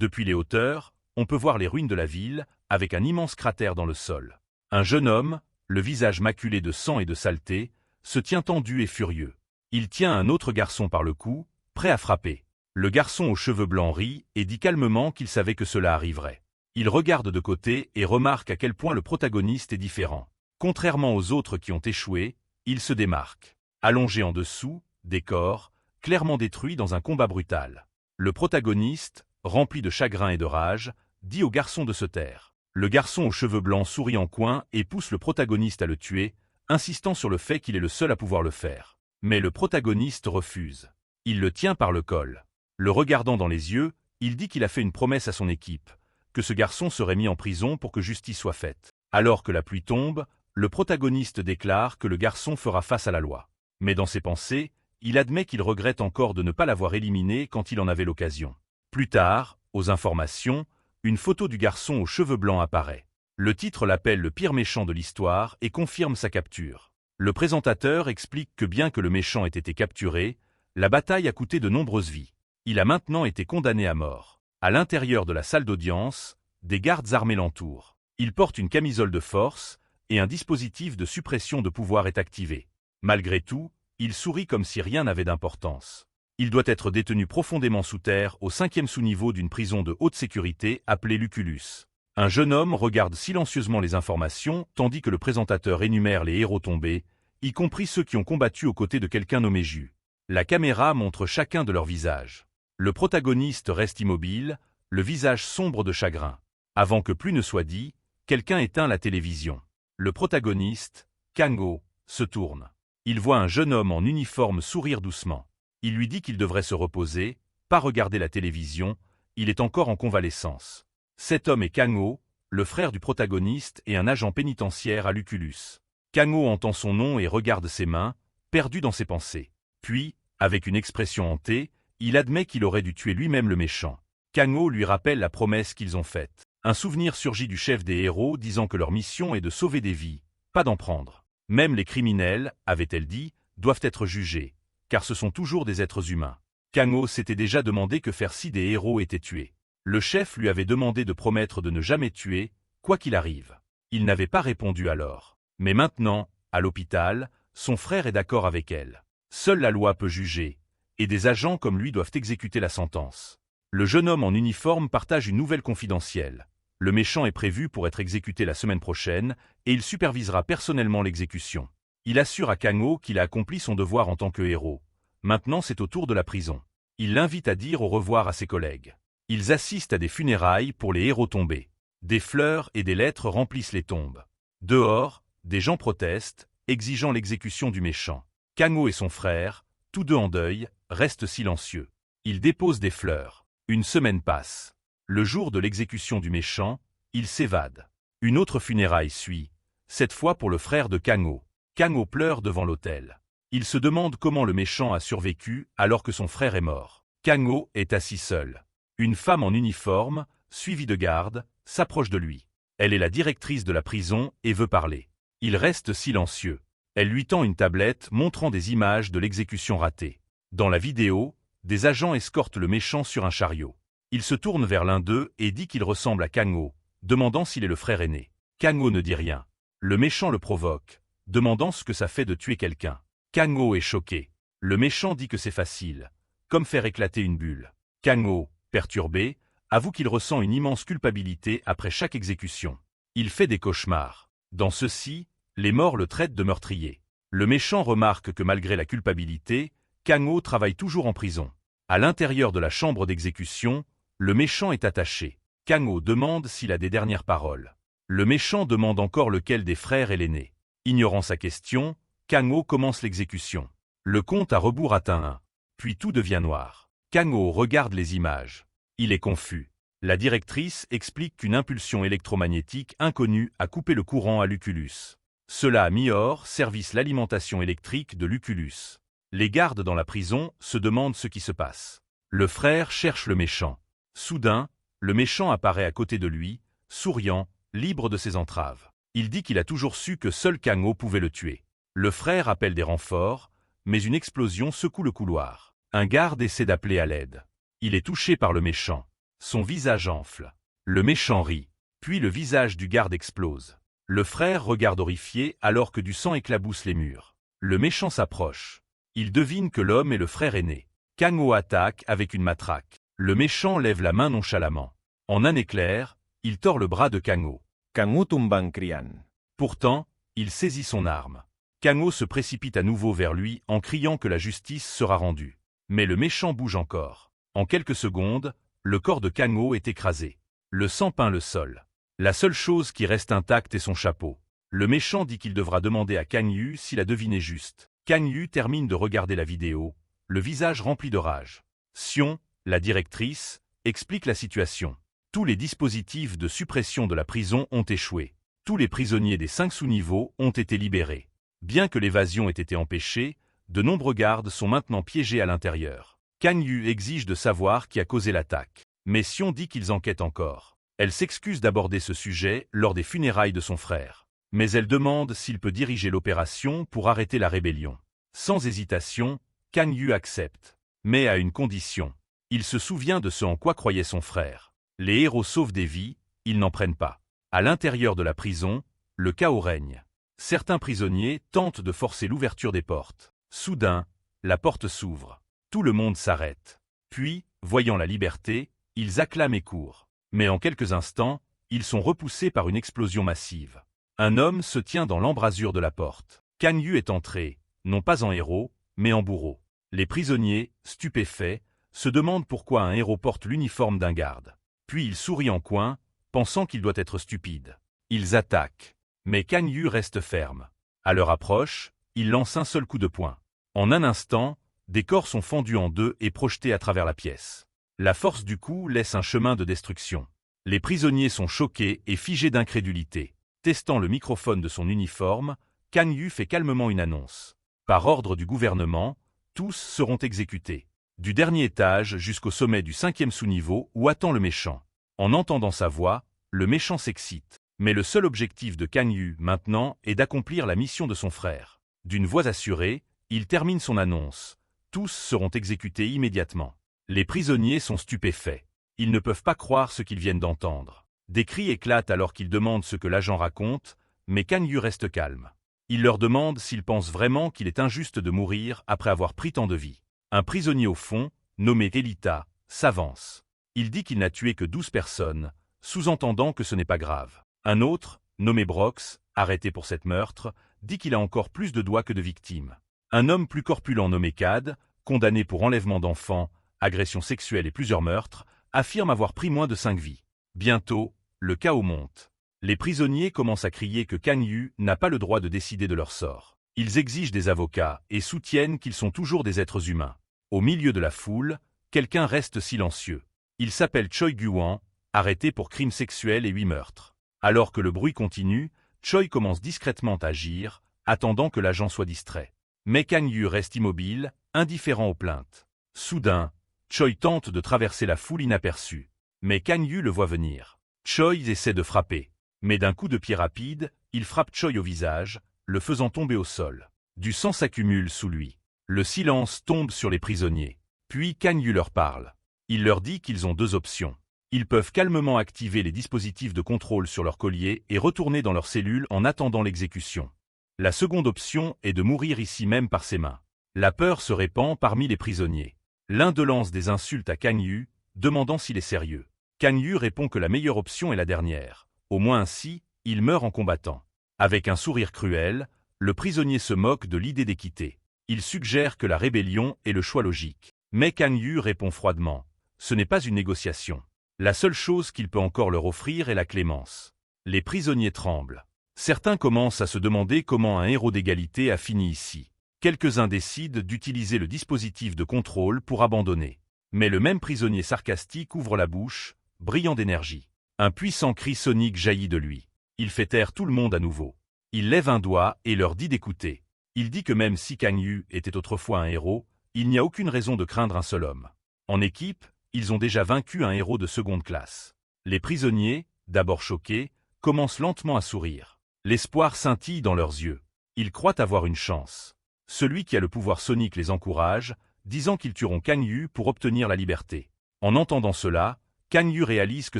Depuis les hauteurs, on peut voir les ruines de la ville, avec un immense cratère dans le sol. Un jeune homme, le visage maculé de sang et de saleté, se tient tendu et furieux. Il tient un autre garçon par le cou, prêt à frapper. Le garçon aux cheveux blancs rit et dit calmement qu'il savait que cela arriverait. Il regarde de côté et remarque à quel point le protagoniste est différent. Contrairement aux autres qui ont échoué, il se démarque. Allongé en dessous, des corps, clairement détruits dans un combat brutal. Le protagoniste, rempli de chagrin et de rage, dit au garçon de se taire. Le garçon aux cheveux blancs sourit en coin et pousse le protagoniste à le tuer, insistant sur le fait qu'il est le seul à pouvoir le faire. Mais le protagoniste refuse. Il le tient par le col. Le regardant dans les yeux, il dit qu'il a fait une promesse à son équipe, que ce garçon serait mis en prison pour que justice soit faite. Alors que la pluie tombe, le protagoniste déclare que le garçon fera face à la loi. Mais dans ses pensées, il admet qu'il regrette encore de ne pas l'avoir éliminé quand il en avait l'occasion. Plus tard, aux informations, une photo du garçon aux cheveux blancs apparaît. Le titre l'appelle le pire méchant de l'histoire et confirme sa capture. Le présentateur explique que bien que le méchant ait été capturé, la bataille a coûté de nombreuses vies. Il a maintenant été condamné à mort. À l'intérieur de la salle d'audience, des gardes armés l'entourent. Il porte une camisole de force et un dispositif de suppression de pouvoir est activé. Malgré tout, il sourit comme si rien n'avait d'importance. Il doit être détenu profondément sous terre au 5e sous-niveau d'une prison de haute sécurité appelée Lucullus. Un jeune homme regarde silencieusement les informations tandis que le présentateur énumère les héros tombés, y compris ceux qui ont combattu aux côtés de quelqu'un nommé Jus. La caméra montre chacun de leurs visages. Le protagoniste reste immobile, le visage sombre de chagrin. Avant que plus ne soit dit, quelqu'un éteint la télévision. Le protagoniste, Kang-ho, se tourne. Il voit un jeune homme en uniforme sourire doucement. Il lui dit qu'il devrait se reposer, pas regarder la télévision, il est encore en convalescence. Cet homme est Kang-ho, le frère du protagoniste et un agent pénitentiaire à Lucullus. Kang-ho entend son nom et regarde ses mains, perdu dans ses pensées. Puis, avec une expression hantée, il admet qu'il aurait dû tuer lui-même le méchant. Kang-ho lui rappelle la promesse qu'ils ont faite. Un souvenir surgit du chef des héros disant que leur mission est de sauver des vies, pas d'en prendre. Même les criminels, avait-elle dit, doivent être jugés, car ce sont toujours des êtres humains. Kang-ho s'était déjà demandé que faire si des héros étaient tués. Le chef lui avait demandé de promettre de ne jamais tuer, quoi qu'il arrive. Il n'avait pas répondu alors. Mais maintenant, à l'hôpital, son frère est d'accord avec elle. Seule la loi peut juger, et des agents comme lui doivent exécuter la sentence. Le jeune homme en uniforme partage une nouvelle confidentielle. Le méchant est prévu pour être exécuté la semaine prochaine, et il supervisera personnellement l'exécution. Il assure à Kang-ho qu'il a accompli son devoir en tant que héros. Maintenant c'est au tour de la prison. Il l'invite à dire au revoir à ses collègues. Ils assistent à des funérailles pour les héros tombés. Des fleurs et des lettres remplissent les tombes. Dehors, des gens protestent, exigeant l'exécution du méchant. Kang-ho et son frère, tous deux en deuil, restent silencieux. Ils déposent des fleurs. Une semaine passe. Le jour de l'exécution du méchant, il s'évade. Une autre funéraille suit, cette fois pour le frère de Kang-ho. Kang-ho pleure devant l'autel. Il se demande comment le méchant a survécu alors que son frère est mort. Kang-ho est assis seul. Une femme en uniforme, suivie de gardes, s'approche de lui. Elle est la directrice de la prison et veut parler. Il reste silencieux. Elle lui tend une tablette montrant des images de l'exécution ratée. Dans la vidéo, des agents escortent le méchant sur un chariot. Il se tourne vers l'un d'eux et dit qu'il ressemble à Kang-ho, demandant s'il est le frère aîné. Kang-ho ne dit rien. Le méchant le provoque, demandant ce que ça fait de tuer quelqu'un. Kang-ho est choqué. Le méchant dit que c'est facile, comme faire éclater une bulle. Kang-ho, perturbé, avoue qu'il ressent une immense culpabilité après chaque exécution. Il fait des cauchemars. Dans ceux-ci, les morts le traitent de meurtrier. Le méchant remarque que malgré la culpabilité, Kang-ho travaille toujours en prison. À l'intérieur de la chambre d'exécution, le méchant est attaché. Kang-ho demande s'il a des dernières paroles. Le méchant demande encore lequel des frères est l'aîné. Ignorant sa question, Kang-ho commence l'exécution. Le compte à rebours atteint 1. Puis tout devient noir. Kang-ho regarde les images. Il est confus. La directrice explique qu'une impulsion électromagnétique inconnue a coupé le courant à Lucullus. Cela a mis hors service l'alimentation électrique de Lucullus. Les gardes dans la prison se demandent ce qui se passe. Le frère cherche le méchant. Soudain, le méchant apparaît à côté de lui, souriant, libre de ses entraves. Il dit qu'il a toujours su que seul Kang-ho pouvait le tuer. Le frère appelle des renforts, mais une explosion secoue le couloir. Un garde essaie d'appeler à l'aide. Il est touché par le méchant. Son visage enfle. Le méchant rit. Puis le visage du garde explose. Le frère regarde horrifié alors que du sang éclabousse les murs. Le méchant s'approche. Il devine que l'homme est le frère aîné. Kang-ho attaque avec une matraque. Le méchant lève la main nonchalamment. En un éclair, il tord le bras de Kang-ho. Kang-ho tumbang criant. Pourtant, il saisit son arme. Kang-ho se précipite à nouveau vers lui en criant que la justice sera rendue. Mais le méchant bouge encore. En quelques secondes, le corps de Kang-ho est écrasé. Le sang peint le sol. La seule chose qui reste intacte est son chapeau. Le méchant dit qu'il devra demander à Kang Yu s'il a deviné juste. Kang Yu termine de regarder la vidéo, le visage rempli de rage. Sion, la directrice, explique la situation. Tous les dispositifs de suppression de la prison ont échoué. Tous les prisonniers des 5 sous-niveaux ont été libérés. Bien que l'évasion ait été empêchée, de nombreux gardes sont maintenant piégés à l'intérieur. Kang Yu exige de savoir qui a causé l'attaque. Mais Sion dit qu'ils enquêtent encore. Elle s'excuse d'aborder ce sujet lors des funérailles de son frère. Mais elle demande s'il peut diriger l'opération pour arrêter la rébellion. Sans hésitation, Kang Yu accepte. Mais à une condition. Il se souvient de ce en quoi croyait son frère. Les héros sauvent des vies, ils n'en prennent pas. À l'intérieur de la prison, le chaos règne. Certains prisonniers tentent de forcer l'ouverture des portes. Soudain, la porte s'ouvre. Tout le monde s'arrête. Puis, voyant la liberté, ils acclament et courent. Mais en quelques instants, ils sont repoussés par une explosion massive. Un homme se tient dans l'embrasure de la porte. Kang Yu est entré, non pas en héros, mais en bourreau. Les prisonniers, stupéfaits, se demandent pourquoi un héros porte l'uniforme d'un garde. Puis il sourit en coin, pensant qu'il doit être stupide. Ils attaquent. Mais Kang Yu reste ferme. À leur approche, il lance un seul coup de poing. En un instant, des corps sont fendus en deux et projetés à travers la pièce. La force du coup laisse un chemin de destruction. Les prisonniers sont choqués et figés d'incrédulité. Testant le microphone de son uniforme, Kang Yu fait calmement une annonce. Par ordre du gouvernement, tous seront exécutés. Du dernier étage jusqu'au sommet du 5e sous-niveau où attend le méchant. En entendant sa voix, le méchant s'excite. Mais le seul objectif de Kang Yu maintenant est d'accomplir la mission de son frère. D'une voix assurée, il termine son annonce. Tous seront exécutés immédiatement. Les prisonniers sont stupéfaits. Ils ne peuvent pas croire ce qu'ils viennent d'entendre. Des cris éclatent alors qu'ils demandent ce que l'agent raconte, mais Kang Yu reste calme. Il leur demande s'ils pensent vraiment qu'il est injuste de mourir après avoir pris tant de vies. Un prisonnier au fond, nommé Elita, s'avance. Il dit qu'il n'a tué que 12 personnes, sous-entendant que ce n'est pas grave. Un autre, nommé Brox, arrêté pour cet meurtre, dit qu'il a encore plus de doigts que de victimes. Un homme plus corpulent nommé Cad, condamné pour enlèvement d'enfants, agression sexuelle et plusieurs meurtres, affirme avoir pris moins de 5 vies. Bientôt, le chaos monte. Les prisonniers commencent à crier que Kang Yu n'a pas le droit de décider de leur sort. Ils exigent des avocats et soutiennent qu'ils sont toujours des êtres humains. Au milieu de la foule, quelqu'un reste silencieux. Il s'appelle Choi Gu-wan, arrêté pour crimes sexuels et 8 meurtres. Alors que le bruit continue, Choi commence discrètement à agir, attendant que l'agent soit distrait. Mais Kang Yu reste immobile, indifférent aux plaintes. Soudain, Choi tente de traverser la foule inaperçue. Mais Kang Yu le voit venir. Choi essaie de frapper. Mais d'un coup de pied rapide, il frappe Choi au visage, le faisant tomber au sol. Du sang s'accumule sous lui. Le silence tombe sur les prisonniers. Puis Kang Yu leur parle. Il leur dit qu'ils ont 2 options. Ils peuvent calmement activer les dispositifs de contrôle sur leur collier et retourner dans leur cellule en attendant l'exécution. La seconde option est de mourir ici même par ses mains. La peur se répand parmi les prisonniers. L'un d'eux lance des insultes à Kang Yu, demandant s'il est sérieux. Kang Yu répond que la meilleure option est la dernière. Au moins ainsi, il meurt en combattant. Avec un sourire cruel, le prisonnier se moque de l'idée d'équité. Il suggère que la rébellion est le choix logique. Mais Kang Yu répond froidement. Ce n'est pas une négociation. La seule chose qu'il peut encore leur offrir est la clémence. Les prisonniers tremblent. Certains commencent à se demander comment un héros d'égalité a fini ici. Quelques-uns décident d'utiliser le dispositif de contrôle pour abandonner. Mais le même prisonnier sarcastique ouvre la bouche, brillant d'énergie. Un puissant cri sonique jaillit de lui. Il fait taire tout le monde à nouveau. Il lève un doigt et leur dit d'écouter. Il dit que même si Kang Yu était autrefois un héros, il n'y a aucune raison de craindre un seul homme. En équipe, ils ont déjà vaincu un héros de seconde classe. Les prisonniers, d'abord choqués, commencent lentement à sourire. L'espoir scintille dans leurs yeux. Ils croient avoir une chance. Celui qui a le pouvoir sonique les encourage, disant qu'ils tueront Kang Yu pour obtenir la liberté. En entendant cela, Kang Yu réalise que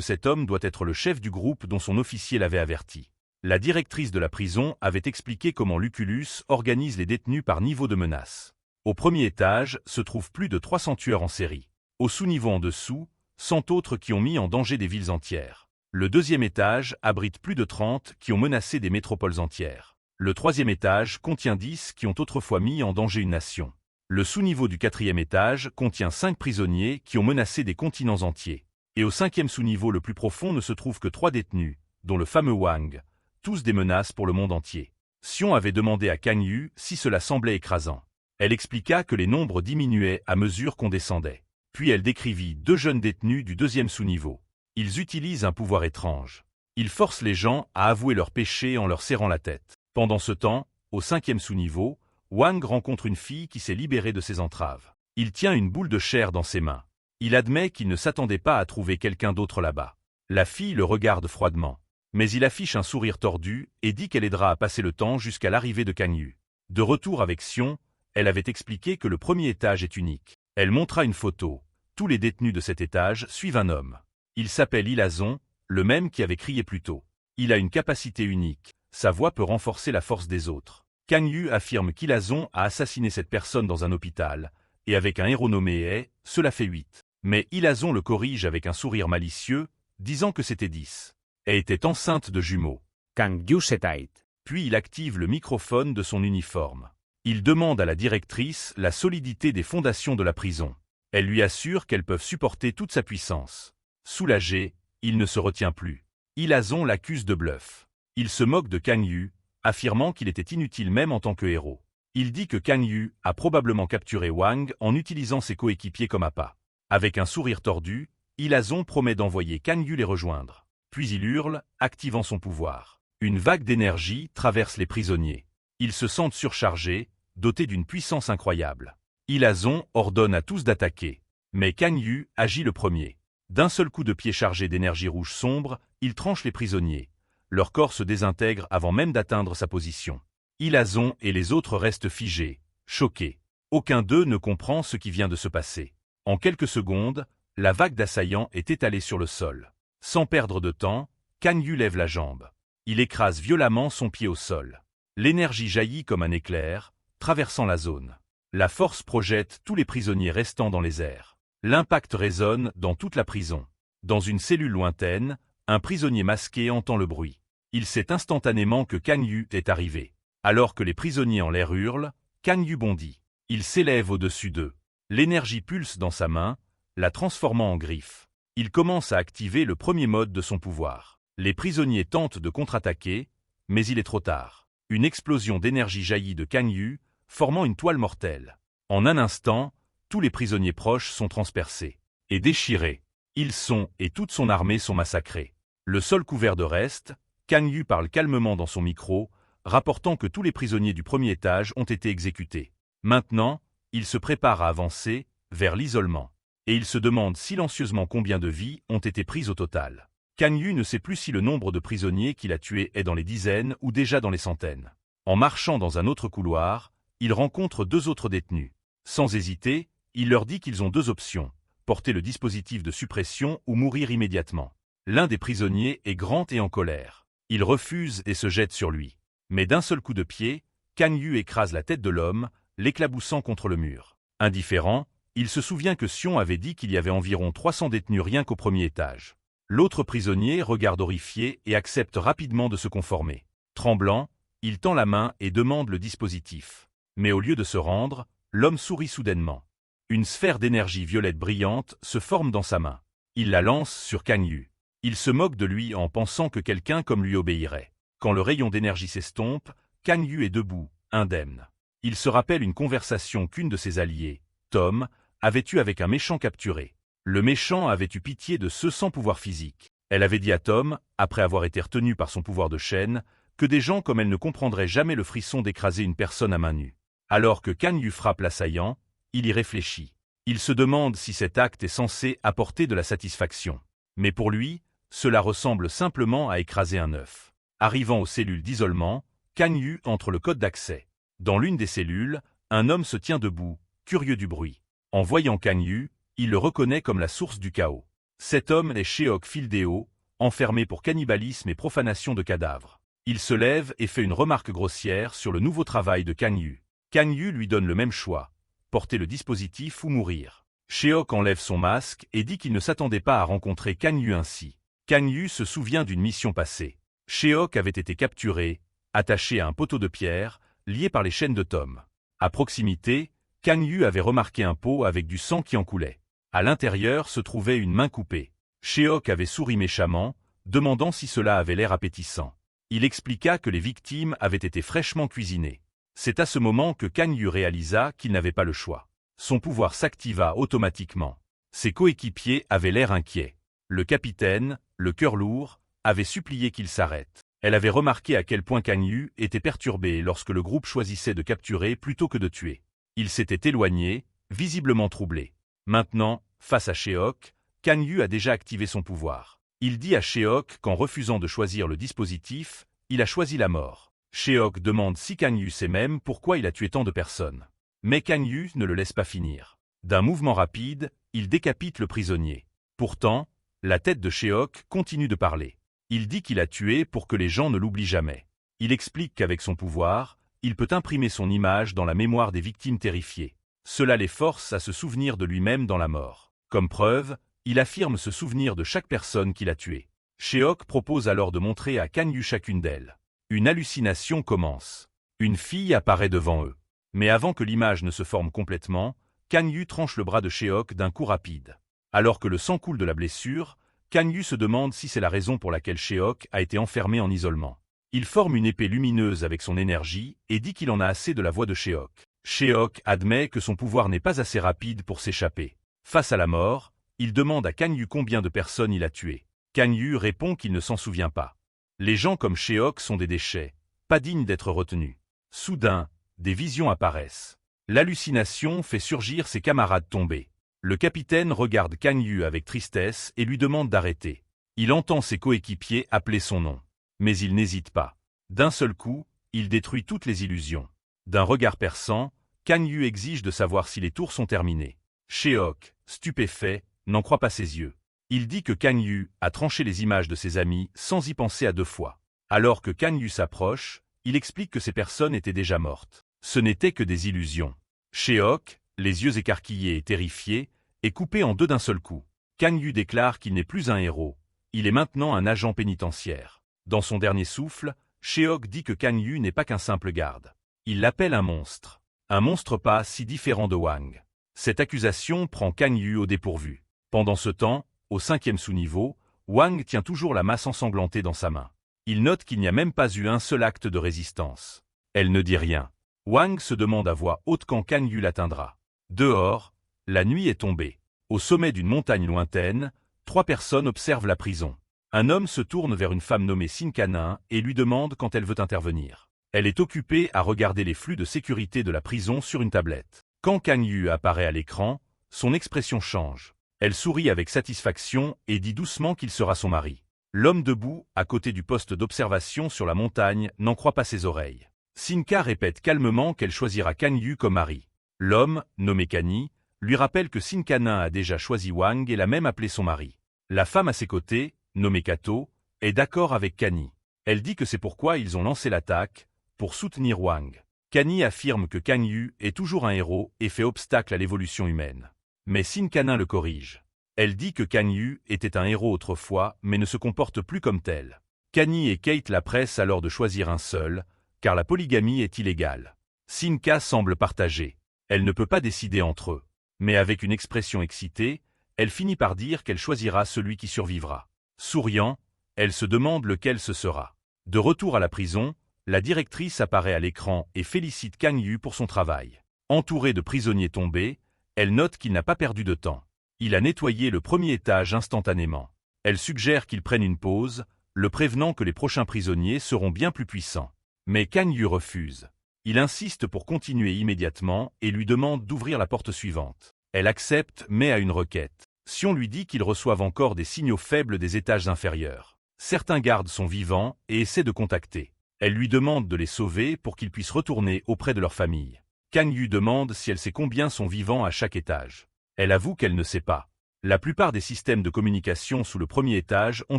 cet homme doit être le chef du groupe dont son officier l'avait averti. La directrice de la prison avait expliqué comment Lucullus organise les détenus par niveau de menace. Au premier étage se trouvent plus de 300 tueurs en série. Au sous-niveau en dessous, 100 autres qui ont mis en danger des villes entières. Le deuxième étage abrite plus de 30 qui ont menacé des métropoles entières. Le troisième étage contient 10 qui ont autrefois mis en danger une nation. Le sous-niveau du quatrième étage contient 5 prisonniers qui ont menacé des continents entiers. Et au cinquième sous-niveau le plus profond ne se trouvent que 3 détenus, dont le fameux Wang, tous des menaces pour le monde entier. Xion avait demandé à Kang Yu si cela semblait écrasant. Elle expliqua que les nombres diminuaient à mesure qu'on descendait. Puis elle décrivit 2 jeunes détenus du deuxième sous-niveau. Ils utilisent un pouvoir étrange. Ils forcent les gens à avouer leurs péchés en leur serrant la tête. Pendant ce temps, au cinquième sous-niveau, Wang rencontre une fille qui s'est libérée de ses entraves. Il tient une boule de chair dans ses mains. Il admet qu'il ne s'attendait pas à trouver quelqu'un d'autre là-bas. La fille le regarde froidement. Mais il affiche un sourire tordu et dit qu'elle aidera à passer le temps jusqu'à l'arrivée de Kang Yu. De retour avec Xion, elle avait expliqué que le premier étage est unique. Elle montra une photo. Tous les détenus de cet étage suivent un homme. Il s'appelle Ilazon, le même qui avait crié plus tôt. Il a une capacité unique. Sa voix peut renforcer la force des autres. Kang Yu affirme qu'Ilazon a assassiné cette personne dans un hôpital, et avec un héros nommé Hei, cela fait 8. Mais Ilazon le corrige avec un sourire malicieux, disant que c'était 10. Elle était enceinte de jumeaux. Kang Yu s'éteint. Puis il active le microphone de son uniforme. Il demande à la directrice la solidité des fondations de la prison. Elle lui assure qu'elles peuvent supporter toute sa puissance. Soulagé, il ne se retient plus. Ilazon l'accuse de bluff. Il se moque de Kang Yu, affirmant qu'il était inutile même en tant que héros. Il dit que Kang Yu a probablement capturé Wang en utilisant ses coéquipiers comme appât. Avec un sourire tordu, Ilazon promet d'envoyer Kang Yu les rejoindre. Puis il hurle, activant son pouvoir. Une vague d'énergie traverse les prisonniers. Ils se sentent surchargés, dotés d'une puissance incroyable. Ilazon ordonne à tous d'attaquer. Mais Kang Yu agit le premier. D'un seul coup de pied chargé d'énergie rouge sombre, il tranche les prisonniers. Leur corps se désintègre avant même d'atteindre sa position. Ilazon et les autres restent figés, choqués. Aucun d'eux ne comprend ce qui vient de se passer. En quelques secondes, la vague d'assaillants est étalée sur le sol. Sans perdre de temps, Kang Yu lève la jambe. Il écrase violemment son pied au sol. L'énergie jaillit comme un éclair, traversant la zone. La force projette tous les prisonniers restants dans les airs. L'impact résonne dans toute la prison. Dans une cellule lointaine, un prisonnier masqué entend le bruit. Il sait instantanément que Kang Yu est arrivé. Alors que les prisonniers en l'air hurlent, Kang Yu bondit. Il s'élève au-dessus d'eux. L'énergie pulse dans sa main, la transformant en griffe. Il commence à activer le premier mode de son pouvoir. Les prisonniers tentent de contre-attaquer, mais il est trop tard. Une explosion d'énergie jaillit de Kang Yu, formant une toile mortelle. En un instant, tous les prisonniers proches sont transpercés et déchirés. Et toute son armée sont massacrés. Le sol couvert de restes, Kang Yu parle calmement dans son micro, rapportant que tous les prisonniers du premier étage ont été exécutés. Maintenant, il se prépare à avancer vers l'isolement. Et il se demande silencieusement combien de vies ont été prises au total. Kang Yu ne sait plus si le nombre de prisonniers qu'il a tués est dans les dizaines ou déjà dans les centaines. En marchant dans un autre couloir, il rencontre 2 autres détenus. Sans hésiter, il leur dit qu'ils ont 2 options, porter le dispositif de suppression ou mourir immédiatement. L'un des prisonniers est grand et en colère. Il refuse et se jette sur lui. Mais d'un seul coup de pied, Kang Yu écrase la tête de l'homme, l'éclaboussant contre le mur. Indifférent, il se souvient que Xion avait dit qu'il y avait environ 300 détenus rien qu'au premier étage. L'autre prisonnier regarde horrifié et accepte rapidement de se conformer. Tremblant, il tend la main et demande le dispositif. Mais au lieu de se rendre, l'homme sourit soudainement. Une sphère d'énergie violette brillante se forme dans sa main. Il la lance sur Kang Yu. Il se moque de lui en pensant que quelqu'un comme lui obéirait. Quand le rayon d'énergie s'estompe, Kang Yu est debout, indemne. Il se rappelle une conversation qu'une de ses alliés, Tom, avait eue avec un méchant capturé. Le méchant avait eu pitié de ceux sans pouvoir physique. Elle avait dit à Tom, après avoir été retenu par son pouvoir de chaîne, que des gens comme elle ne comprendraient jamais le frisson d'écraser une personne à main nue. Alors que Kang Yu frappe l'assaillant, il y réfléchit. Il se demande si cet acte est censé apporter de la satisfaction. Mais pour lui, cela ressemble simplement à écraser un œuf. Arrivant aux cellules d'isolement, Kang Yu entre le code d'accès. Dans l'une des cellules, un homme se tient debout, curieux du bruit. En voyant Kang Yu, il le reconnaît comme la source du chaos. Cet homme est Sheok Fildeo, enfermé pour cannibalisme et profanation de cadavres. Il se lève et fait une remarque grossière sur le nouveau travail de Kang Yu. Kang Yu lui donne le même choix, porter le dispositif ou mourir. Sheok enlève son masque et dit qu'il ne s'attendait pas à rencontrer Kang Yu ainsi. Kang Yu se souvient d'une mission passée. Sheok avait été capturé, attaché à un poteau de pierre, lié par les chaînes de Tom. À proximité, Kang Yu avait remarqué un pot avec du sang qui en coulait. À l'intérieur se trouvait une main coupée. Sheok avait souri méchamment, demandant si cela avait l'air appétissant. Il expliqua que les victimes avaient été fraîchement cuisinées. C'est à ce moment que Kang Yu réalisa qu'il n'avait pas le choix. Son pouvoir s'activa automatiquement. Ses coéquipiers avaient l'air inquiets. Le capitaine, le cœur lourd, avait supplié qu'il s'arrête. Elle avait remarqué à quel point Kang Yu était perturbé lorsque le groupe choisissait de capturer plutôt que de tuer. Il s'était éloigné, visiblement troublé. Maintenant, face à Sheok, Kang Yu a déjà activé son pouvoir. Il dit à Sheok qu'en refusant de choisir le dispositif, il a choisi la mort. Sheok demande si Kang Yu sait même pourquoi il a tué tant de personnes. Mais Kang Yu ne le laisse pas finir. D'un mouvement rapide, il décapite le prisonnier. Pourtant, la tête de Sheok continue de parler. Il dit qu'il a tué pour que les gens ne l'oublient jamais. Il explique qu'avec son pouvoir, il peut imprimer son image dans la mémoire des victimes terrifiées. Cela les force à se souvenir de lui-même dans la mort. Comme preuve, il affirme se souvenir de chaque personne qu'il a tuée. Sheok propose alors de montrer à Kang Yu chacune d'elles. Une hallucination commence. Une fille apparaît devant eux. Mais avant que l'image ne se forme complètement, Kang Yu tranche le bras de Sheok d'un coup rapide. Alors que le sang coule de la blessure, Kang Yu se demande si c'est la raison pour laquelle Sheok a été enfermé en isolement. Il forme une épée lumineuse avec son énergie et dit qu'il en a assez de la voix de Sheok. Sheok admet que son pouvoir n'est pas assez rapide pour s'échapper. Face à la mort, il demande à Kang Yu combien de personnes il a tuées. Kang Yu répond qu'il ne s'en souvient pas. Les gens comme Sheok sont des déchets, pas dignes d'être retenus. Soudain, des visions apparaissent. L'hallucination fait surgir ses camarades tombés. Le capitaine regarde Kang Yu avec tristesse et lui demande d'arrêter. Il entend ses coéquipiers appeler son nom. Mais il n'hésite pas. D'un seul coup, il détruit toutes les illusions. D'un regard perçant, Kang Yu exige de savoir si les tours sont terminées. Sheok, stupéfait, n'en croit pas ses yeux. Il dit que Kang Yu a tranché les images de ses amis sans y penser à deux fois. Alors que Kang Yu s'approche, il explique que ces personnes étaient déjà mortes. Ce n'étaient que des illusions. Sheok, les yeux écarquillés et terrifié, est coupé en deux d'un seul coup. Kang Yu déclare qu'il n'est plus un héros, il est maintenant un agent pénitentiaire. Dans son dernier souffle, Sheok dit que Kang Yu n'est pas qu'un simple garde. Il l'appelle un monstre. Un monstre pas si différent de Wang. Cette accusation prend Kang Yu au dépourvu. Pendant ce temps, au 5e sous-niveau, Wang tient toujours la masse ensanglantée dans sa main. Il note qu'il n'y a même pas eu un seul acte de résistance. Elle ne dit rien. Wang se demande à voix haute quand Kang Yu l'atteindra. Dehors, la nuit est tombée. Au sommet d'une montagne lointaine, 3 personnes observent la prison. Un homme se tourne vers une femme nommée Sinkanin et lui demande quand elle veut intervenir. Elle est occupée à regarder les flux de sécurité de la prison sur une tablette. Quand Kang Yu apparaît à l'écran, son expression change. Elle sourit avec satisfaction et dit doucement qu'il sera son mari. L'homme debout, à côté du poste d'observation sur la montagne, n'en croit pas ses oreilles. Sinka répète calmement qu'elle choisira Kang Yu comme mari. L'homme, nommé Kani, lui rappelle que Sinkanin a déjà choisi Wang et l'a même appelé son mari. La femme à ses côtés, nommée Kato, est d'accord avec Kani. Elle dit que c'est pourquoi ils ont lancé l'attaque, pour soutenir Wang. Kani affirme que Kang Yu est toujours un héros et fait obstacle à l'évolution humaine. Mais Sinkanin le corrige. Elle dit que Kang Yu était un héros autrefois mais ne se comporte plus comme tel. Kani et Kate la pressent alors de choisir un seul, car la polygamie est illégale. Sinka semble partagée. Elle ne peut pas décider entre eux. Mais avec une expression excitée, elle finit par dire qu'elle choisira celui qui survivra. Souriant, elle se demande lequel ce sera. De retour à la prison, la directrice apparaît à l'écran et félicite Kang Yu pour son travail. Entourée de prisonniers tombés, elle note qu'il n'a pas perdu de temps. Il a nettoyé le premier étage instantanément. Elle suggère qu'il prenne une pause, le prévenant que les prochains prisonniers seront bien plus puissants. Mais Kang Yu refuse. Il insiste pour continuer immédiatement et lui demande d'ouvrir la porte suivante. Elle accepte mais à une requête. Si on lui dit qu'ils reçoivent encore des signaux faibles des étages inférieurs. Certains gardes sont vivants et essaient de contacter. Elle lui demande de les sauver pour qu'ils puissent retourner auprès de leur famille. Kang Yu demande si elle sait combien sont vivants à chaque étage. Elle avoue qu'elle ne sait pas. La plupart des systèmes de communication sous le premier étage ont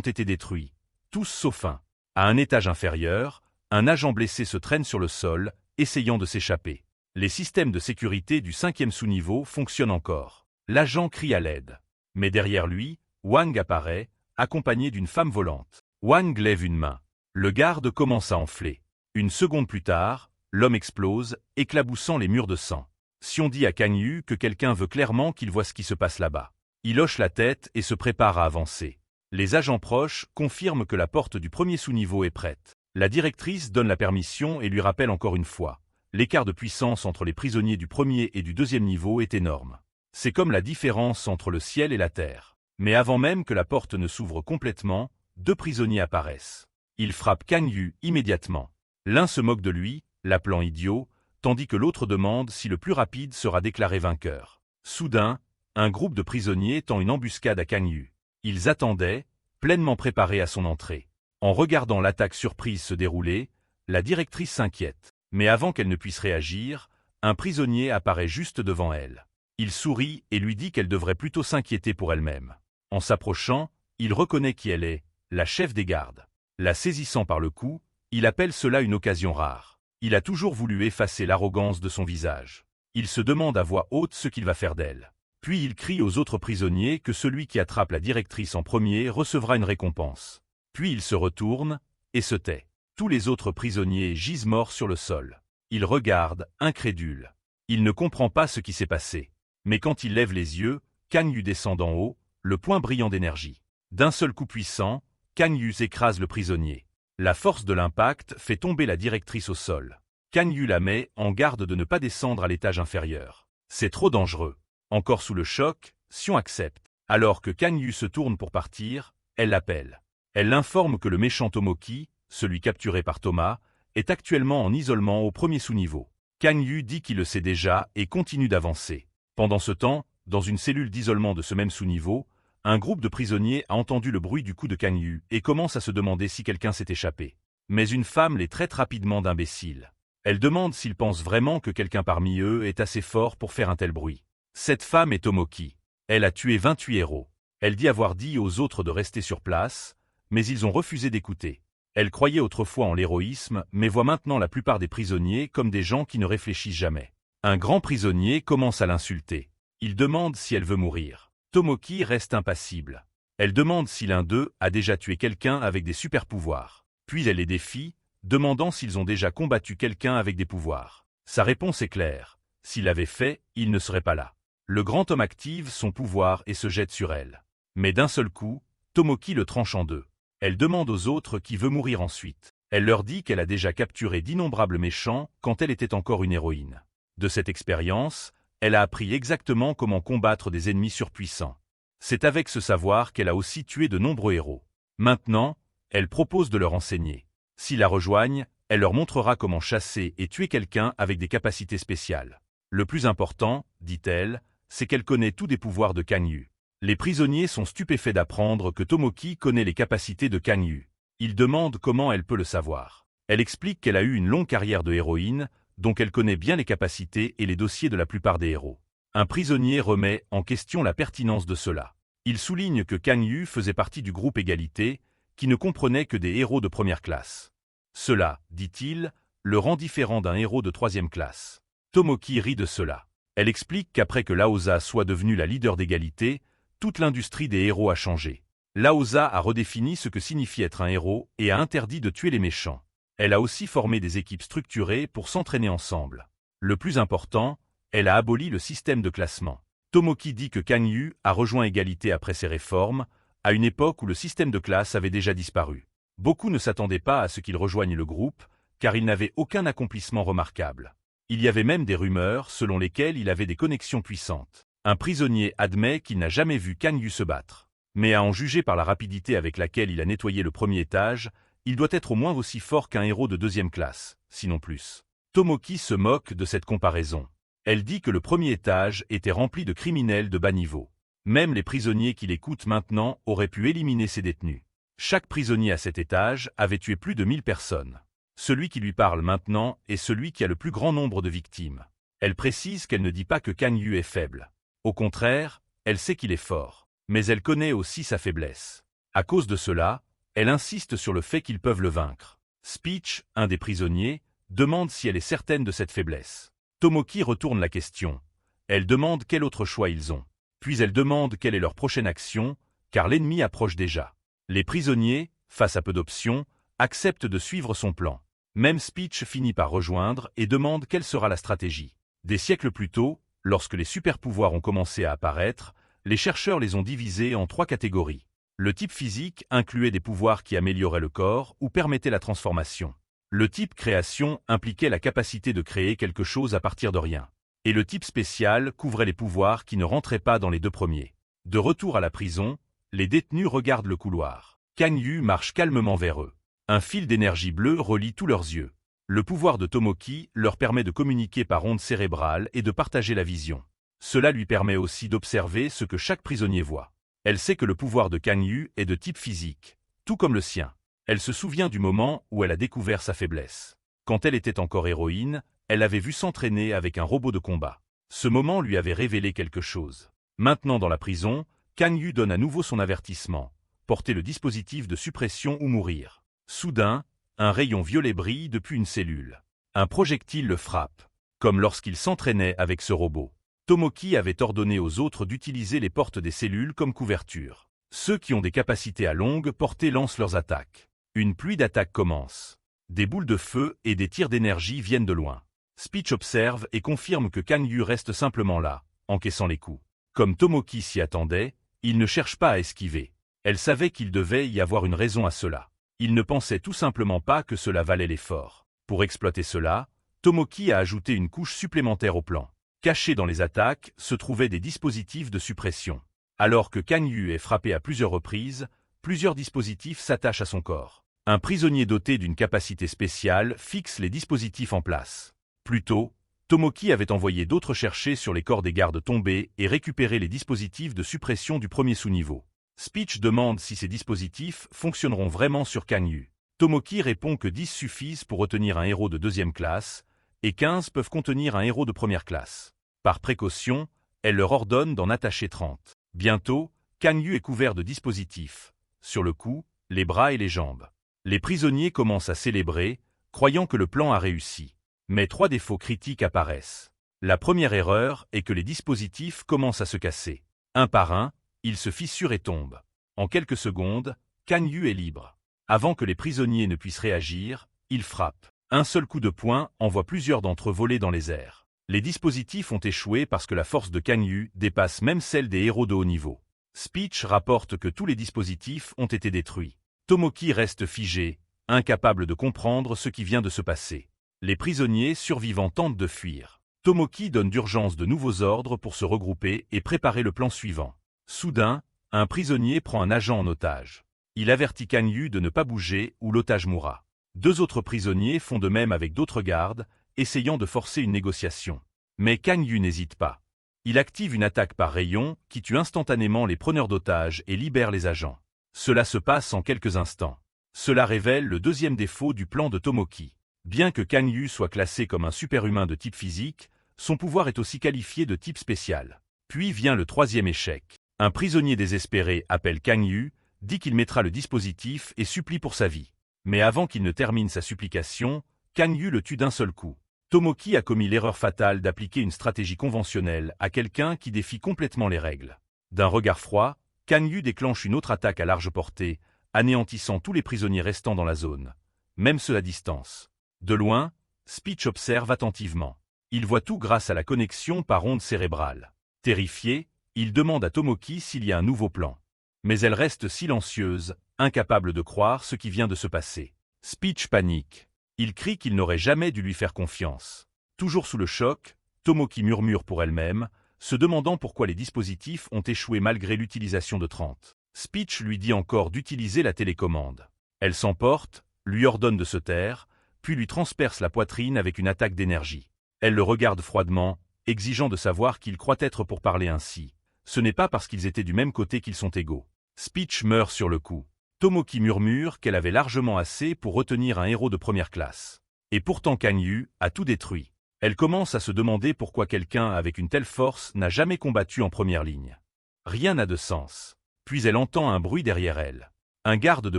été détruits, tous sauf un. À un étage inférieur, un agent blessé se traîne sur le sol, essayant de s'échapper. Les systèmes de sécurité du 5e sous-niveau fonctionnent encore. L'agent crie à l'aide. Mais derrière lui, Wang apparaît, accompagné d'une femme volante. Wang lève une main. Le garde commence à enfler. Une seconde plus tard, l'homme explose, éclaboussant les murs de sang. Xion dit à Kang Yu que quelqu'un veut clairement qu'il voit ce qui se passe là-bas. Il hoche la tête et se prépare à avancer. Les agents proches confirment que la porte du premier sous-niveau est prête. La directrice donne la permission et lui rappelle encore une fois. L'écart de puissance entre les prisonniers du premier et du deuxième niveau est énorme. C'est comme la différence entre le ciel et la terre. Mais avant même que la porte ne s'ouvre complètement, 2 prisonniers apparaissent. Ils frappent Kang Yu immédiatement. L'un se moque de lui, l'appelant idiot, tandis que l'autre demande si le plus rapide sera déclaré vainqueur. Soudain, un groupe de prisonniers tend une embuscade à Kang Yu. Ils attendaient, pleinement préparés à son entrée. En regardant l'attaque surprise se dérouler, la directrice s'inquiète. Mais avant qu'elle ne puisse réagir, un prisonnier apparaît juste devant elle. Il sourit et lui dit qu'elle devrait plutôt s'inquiéter pour elle-même. En s'approchant, il reconnaît qui elle est, la chef des gardes. La saisissant par le cou, il appelle cela une occasion rare. Il a toujours voulu effacer l'arrogance de son visage. Il se demande à voix haute ce qu'il va faire d'elle. Puis il crie aux autres prisonniers que celui qui attrape la directrice en premier recevra une récompense. Puis il se retourne et se tait. Tous les autres prisonniers gisent morts sur le sol. Il regarde, incrédule. Il ne comprend pas ce qui s'est passé. Mais quand il lève les yeux, Kang Yu descend d'en haut, le poing brillant d'énergie. D'un seul coup puissant, Kang Yu écrase le prisonnier. La force de l'impact fait tomber la directrice au sol. Kang Yu la met en garde de ne pas descendre à l'étage inférieur. C'est trop dangereux. Encore sous le choc, Xion accepte. Alors que Kang Yu se tourne pour partir, elle l'appelle. Elle l'informe que le méchant Tomoki, celui capturé par Thomas, est actuellement en isolement au premier sous-niveau. Kang Yu dit qu'il le sait déjà et continue d'avancer. Pendant ce temps, dans une cellule d'isolement de ce même sous-niveau, un groupe de prisonniers a entendu le bruit du coup de Kang Yu et commence à se demander si quelqu'un s'est échappé. Mais une femme les traite rapidement d'imbéciles. Elle demande s'ils pensent vraiment que quelqu'un parmi eux est assez fort pour faire un tel bruit. Cette femme est Tomoki. Elle a tué 28 héros. Elle dit avoir dit aux autres de rester sur place, mais ils ont refusé d'écouter. Elle croyait autrefois en l'héroïsme, mais voit maintenant la plupart des prisonniers comme des gens qui ne réfléchissent jamais. Un grand prisonnier commence à l'insulter. Il demande si elle veut mourir. Tomoki reste impassible. Elle demande si l'un d'eux a déjà tué quelqu'un avec des super-pouvoirs. Puis elle les défie, demandant s'ils ont déjà combattu quelqu'un avec des pouvoirs. Sa réponse est claire. S'il l'avait fait, il ne serait pas là. Le grand homme active son pouvoir et se jette sur elle. Mais d'un seul coup, Tomoki le tranche en deux. Elle demande aux autres qui veut mourir ensuite. Elle leur dit qu'elle a déjà capturé d'innombrables méchants quand elle était encore une héroïne. De cette expérience, elle a appris exactement comment combattre des ennemis surpuissants. C'est avec ce savoir qu'elle a aussi tué de nombreux héros. Maintenant, elle propose de leur enseigner. S'ils la rejoignent, elle leur montrera comment chasser et tuer quelqu'un avec des capacités spéciales. Le plus important, dit-elle, c'est qu'elle connaît tous des pouvoirs de Kang Yu. Les prisonniers sont stupéfaits d'apprendre que Tomoki connaît les capacités de Kang Yu. Ils demandent comment elle peut le savoir. Elle explique qu'elle a eu une longue carrière de héroïne, donc elle connaît bien les capacités et les dossiers de la plupart des héros. Un prisonnier remet en question la pertinence de cela. Il souligne que Kang Yu faisait partie du groupe Égalité, qui ne comprenait que des héros de première classe. Cela, dit-il, le rend différent d'un héros de troisième classe. Tomoki rit de cela. Elle explique qu'après que Laosa soit devenue la leader d'Égalité, toute l'industrie des héros a changé. Laosa a redéfini ce que signifie être un héros et a interdit de tuer les méchants. Elle a aussi formé des équipes structurées pour s'entraîner ensemble. Le plus important, elle a aboli le système de classement. Tomoki dit que Kang Yu a rejoint Égalité après ces réformes, à une époque où le système de classe avait déjà disparu. Beaucoup ne s'attendaient pas à ce qu'il rejoigne le groupe, car il n'avait aucun accomplissement remarquable. Il y avait même des rumeurs selon lesquelles il avait des connexions puissantes. Un prisonnier admet qu'il n'a jamais vu Kang Yu se battre. Mais à en juger par la rapidité avec laquelle il a nettoyé le premier étage, il doit être au moins aussi fort qu'un héros de deuxième classe, sinon plus. Tomoki se moque de cette comparaison. Elle dit que le premier étage était rempli de criminels de bas niveau. Même les prisonniers qui l'écoutent maintenant auraient pu éliminer ces détenus. Chaque prisonnier à cet étage avait tué plus de 1000 personnes. Celui qui lui parle maintenant est celui qui a le plus grand nombre de victimes. Elle précise qu'elle ne dit pas que Kang Yu est faible. Au contraire, elle sait qu'il est fort. Mais elle connaît aussi sa faiblesse. À cause de cela, elle insiste sur le fait qu'ils peuvent le vaincre. Speech, un des prisonniers, demande si elle est certaine de cette faiblesse. Tomoki retourne la question. Elle demande quel autre choix ils ont. Puis elle demande quelle est leur prochaine action, car l'ennemi approche déjà. Les prisonniers, face à peu d'options, acceptent de suivre son plan. Même Speech finit par rejoindre et demande quelle sera la stratégie. Des siècles plus tôt, lorsque les super-pouvoirs ont commencé à apparaître, les chercheurs les ont divisés en 3 catégories. Le type physique incluait des pouvoirs qui amélioraient le corps ou permettaient la transformation. Le type création impliquait la capacité de créer quelque chose à partir de rien. Et le type spécial couvrait les pouvoirs qui ne rentraient pas dans les 2 premiers. De retour à la prison, les détenus regardent le couloir. Kang Yu marche calmement vers eux. Un fil d'énergie bleue relie tous leurs yeux. Le pouvoir de Tomoki leur permet de communiquer par ondes cérébrales et de partager la vision. Cela lui permet aussi d'observer ce que chaque prisonnier voit. Elle sait que le pouvoir de Kang Yu est de type physique, tout comme le sien. Elle se souvient du moment où elle a découvert sa faiblesse. Quand elle était encore héroïne, elle avait vu s'entraîner avec un robot de combat. Ce moment lui avait révélé quelque chose. Maintenant dans la prison, Kang Yu donne à nouveau son avertissement. Porter le dispositif de suppression ou mourir. Soudain, un rayon violet brille depuis une cellule. Un projectile le frappe, comme lorsqu'il s'entraînait avec ce robot. Tomoki avait ordonné aux autres d'utiliser les portes des cellules comme couverture. Ceux qui ont des capacités à longue portée lancent leurs attaques. Une pluie d'attaques commence. Des boules de feu et des tirs d'énergie viennent de loin. Speech observe et confirme que Kang Yu reste simplement là, encaissant les coups. Comme Tomoki s'y attendait, il ne cherche pas à esquiver. Elle savait qu'il devait y avoir une raison à cela. Il ne pensait tout simplement pas que cela valait l'effort. Pour exploiter cela, Tomoki a ajouté une couche supplémentaire au plan. Cachés dans les attaques se trouvaient des dispositifs de suppression. Alors que Kang Yu est frappé à plusieurs reprises, plusieurs dispositifs s'attachent à son corps. Un prisonnier doté d'une capacité spéciale fixe les dispositifs en place. Plus tôt, Tomoki avait envoyé d'autres chercher sur les corps des gardes tombés et récupérer les dispositifs de suppression du premier sous-niveau. Speech demande si ces dispositifs fonctionneront vraiment sur Kang Yu. Tomoki répond que 10 suffisent pour retenir un héros de 2e classe, et 15 peuvent contenir un héros de 1re classe. Par précaution, elle leur ordonne d'en attacher 30. Bientôt, Kang Yu est couvert de dispositifs, sur le cou, les bras et les jambes. Les prisonniers commencent à célébrer, croyant que le plan a réussi. Mais 3 défauts critiques apparaissent. La première erreur est que les dispositifs commencent à se casser. Un par un, ils se fissurent et tombent. En quelques secondes, Kang Yu est libre. Avant que les prisonniers ne puissent réagir, il frappe. Un seul coup de poing envoie plusieurs d'entre eux voler dans les airs. Les dispositifs ont échoué parce que la force de Kang Yu dépasse même celle des héros de haut niveau. Speech rapporte que tous les dispositifs ont été détruits. Tomoki reste figé, incapable de comprendre ce qui vient de se passer. Les prisonniers survivants tentent de fuir. Tomoki donne d'urgence de nouveaux ordres pour se regrouper et préparer le plan suivant. Soudain, un prisonnier prend un agent en otage. Il avertit Kang Yu de ne pas bouger ou l'otage mourra. 2 autres prisonniers font de même avec d'autres gardes, essayant de forcer une négociation. Mais Kang Yu n'hésite pas. Il active une attaque par rayon qui tue instantanément les preneurs d'otages et libère les agents. Cela se passe en quelques instants. Cela révèle le 2e défaut du plan de Tomoki. Bien que Kang Yu soit classé comme un super-humain de type physique, son pouvoir est aussi qualifié de type spécial. Puis vient le 3e échec. Un prisonnier désespéré appelle Kang Yu, dit qu'il mettra le dispositif et supplie pour sa vie. Mais avant qu'il ne termine sa supplication, Kang Yu le tue d'un seul coup. Tomoki a commis l'erreur fatale d'appliquer une stratégie conventionnelle à quelqu'un qui défie complètement les règles. D'un regard froid, Kang Yu déclenche une autre attaque à large portée, anéantissant tous les prisonniers restants dans la zone, même ceux à distance. De loin, Speech observe attentivement. Il voit tout grâce à la connexion par ondes cérébrales. Terrifié, il demande à Tomoki s'il y a un nouveau plan. Mais elle reste silencieuse, incapable de croire ce qui vient de se passer. Speech panique. Il crie qu'il n'aurait jamais dû lui faire confiance. Toujours sous le choc, Tomoki murmure pour elle-même, se demandant pourquoi les dispositifs ont échoué malgré l'utilisation de 30. Speech lui dit encore d'utiliser la télécommande. Elle s'emporte, lui ordonne de se taire, puis lui transperce la poitrine avec une attaque d'énergie. Elle le regarde froidement, exigeant de savoir qu'il croit être pour parler ainsi. Ce n'est pas parce qu'ils étaient du même côté qu'ils sont égaux. Speech meurt sur le coup. Tomoki murmure qu'elle avait largement assez pour retenir un héros de 1re classe. Et pourtant Kang Yu a tout détruit. Elle commence à se demander pourquoi quelqu'un avec une telle force n'a jamais combattu en première ligne. Rien n'a de sens. Puis elle entend un bruit derrière elle. Un garde de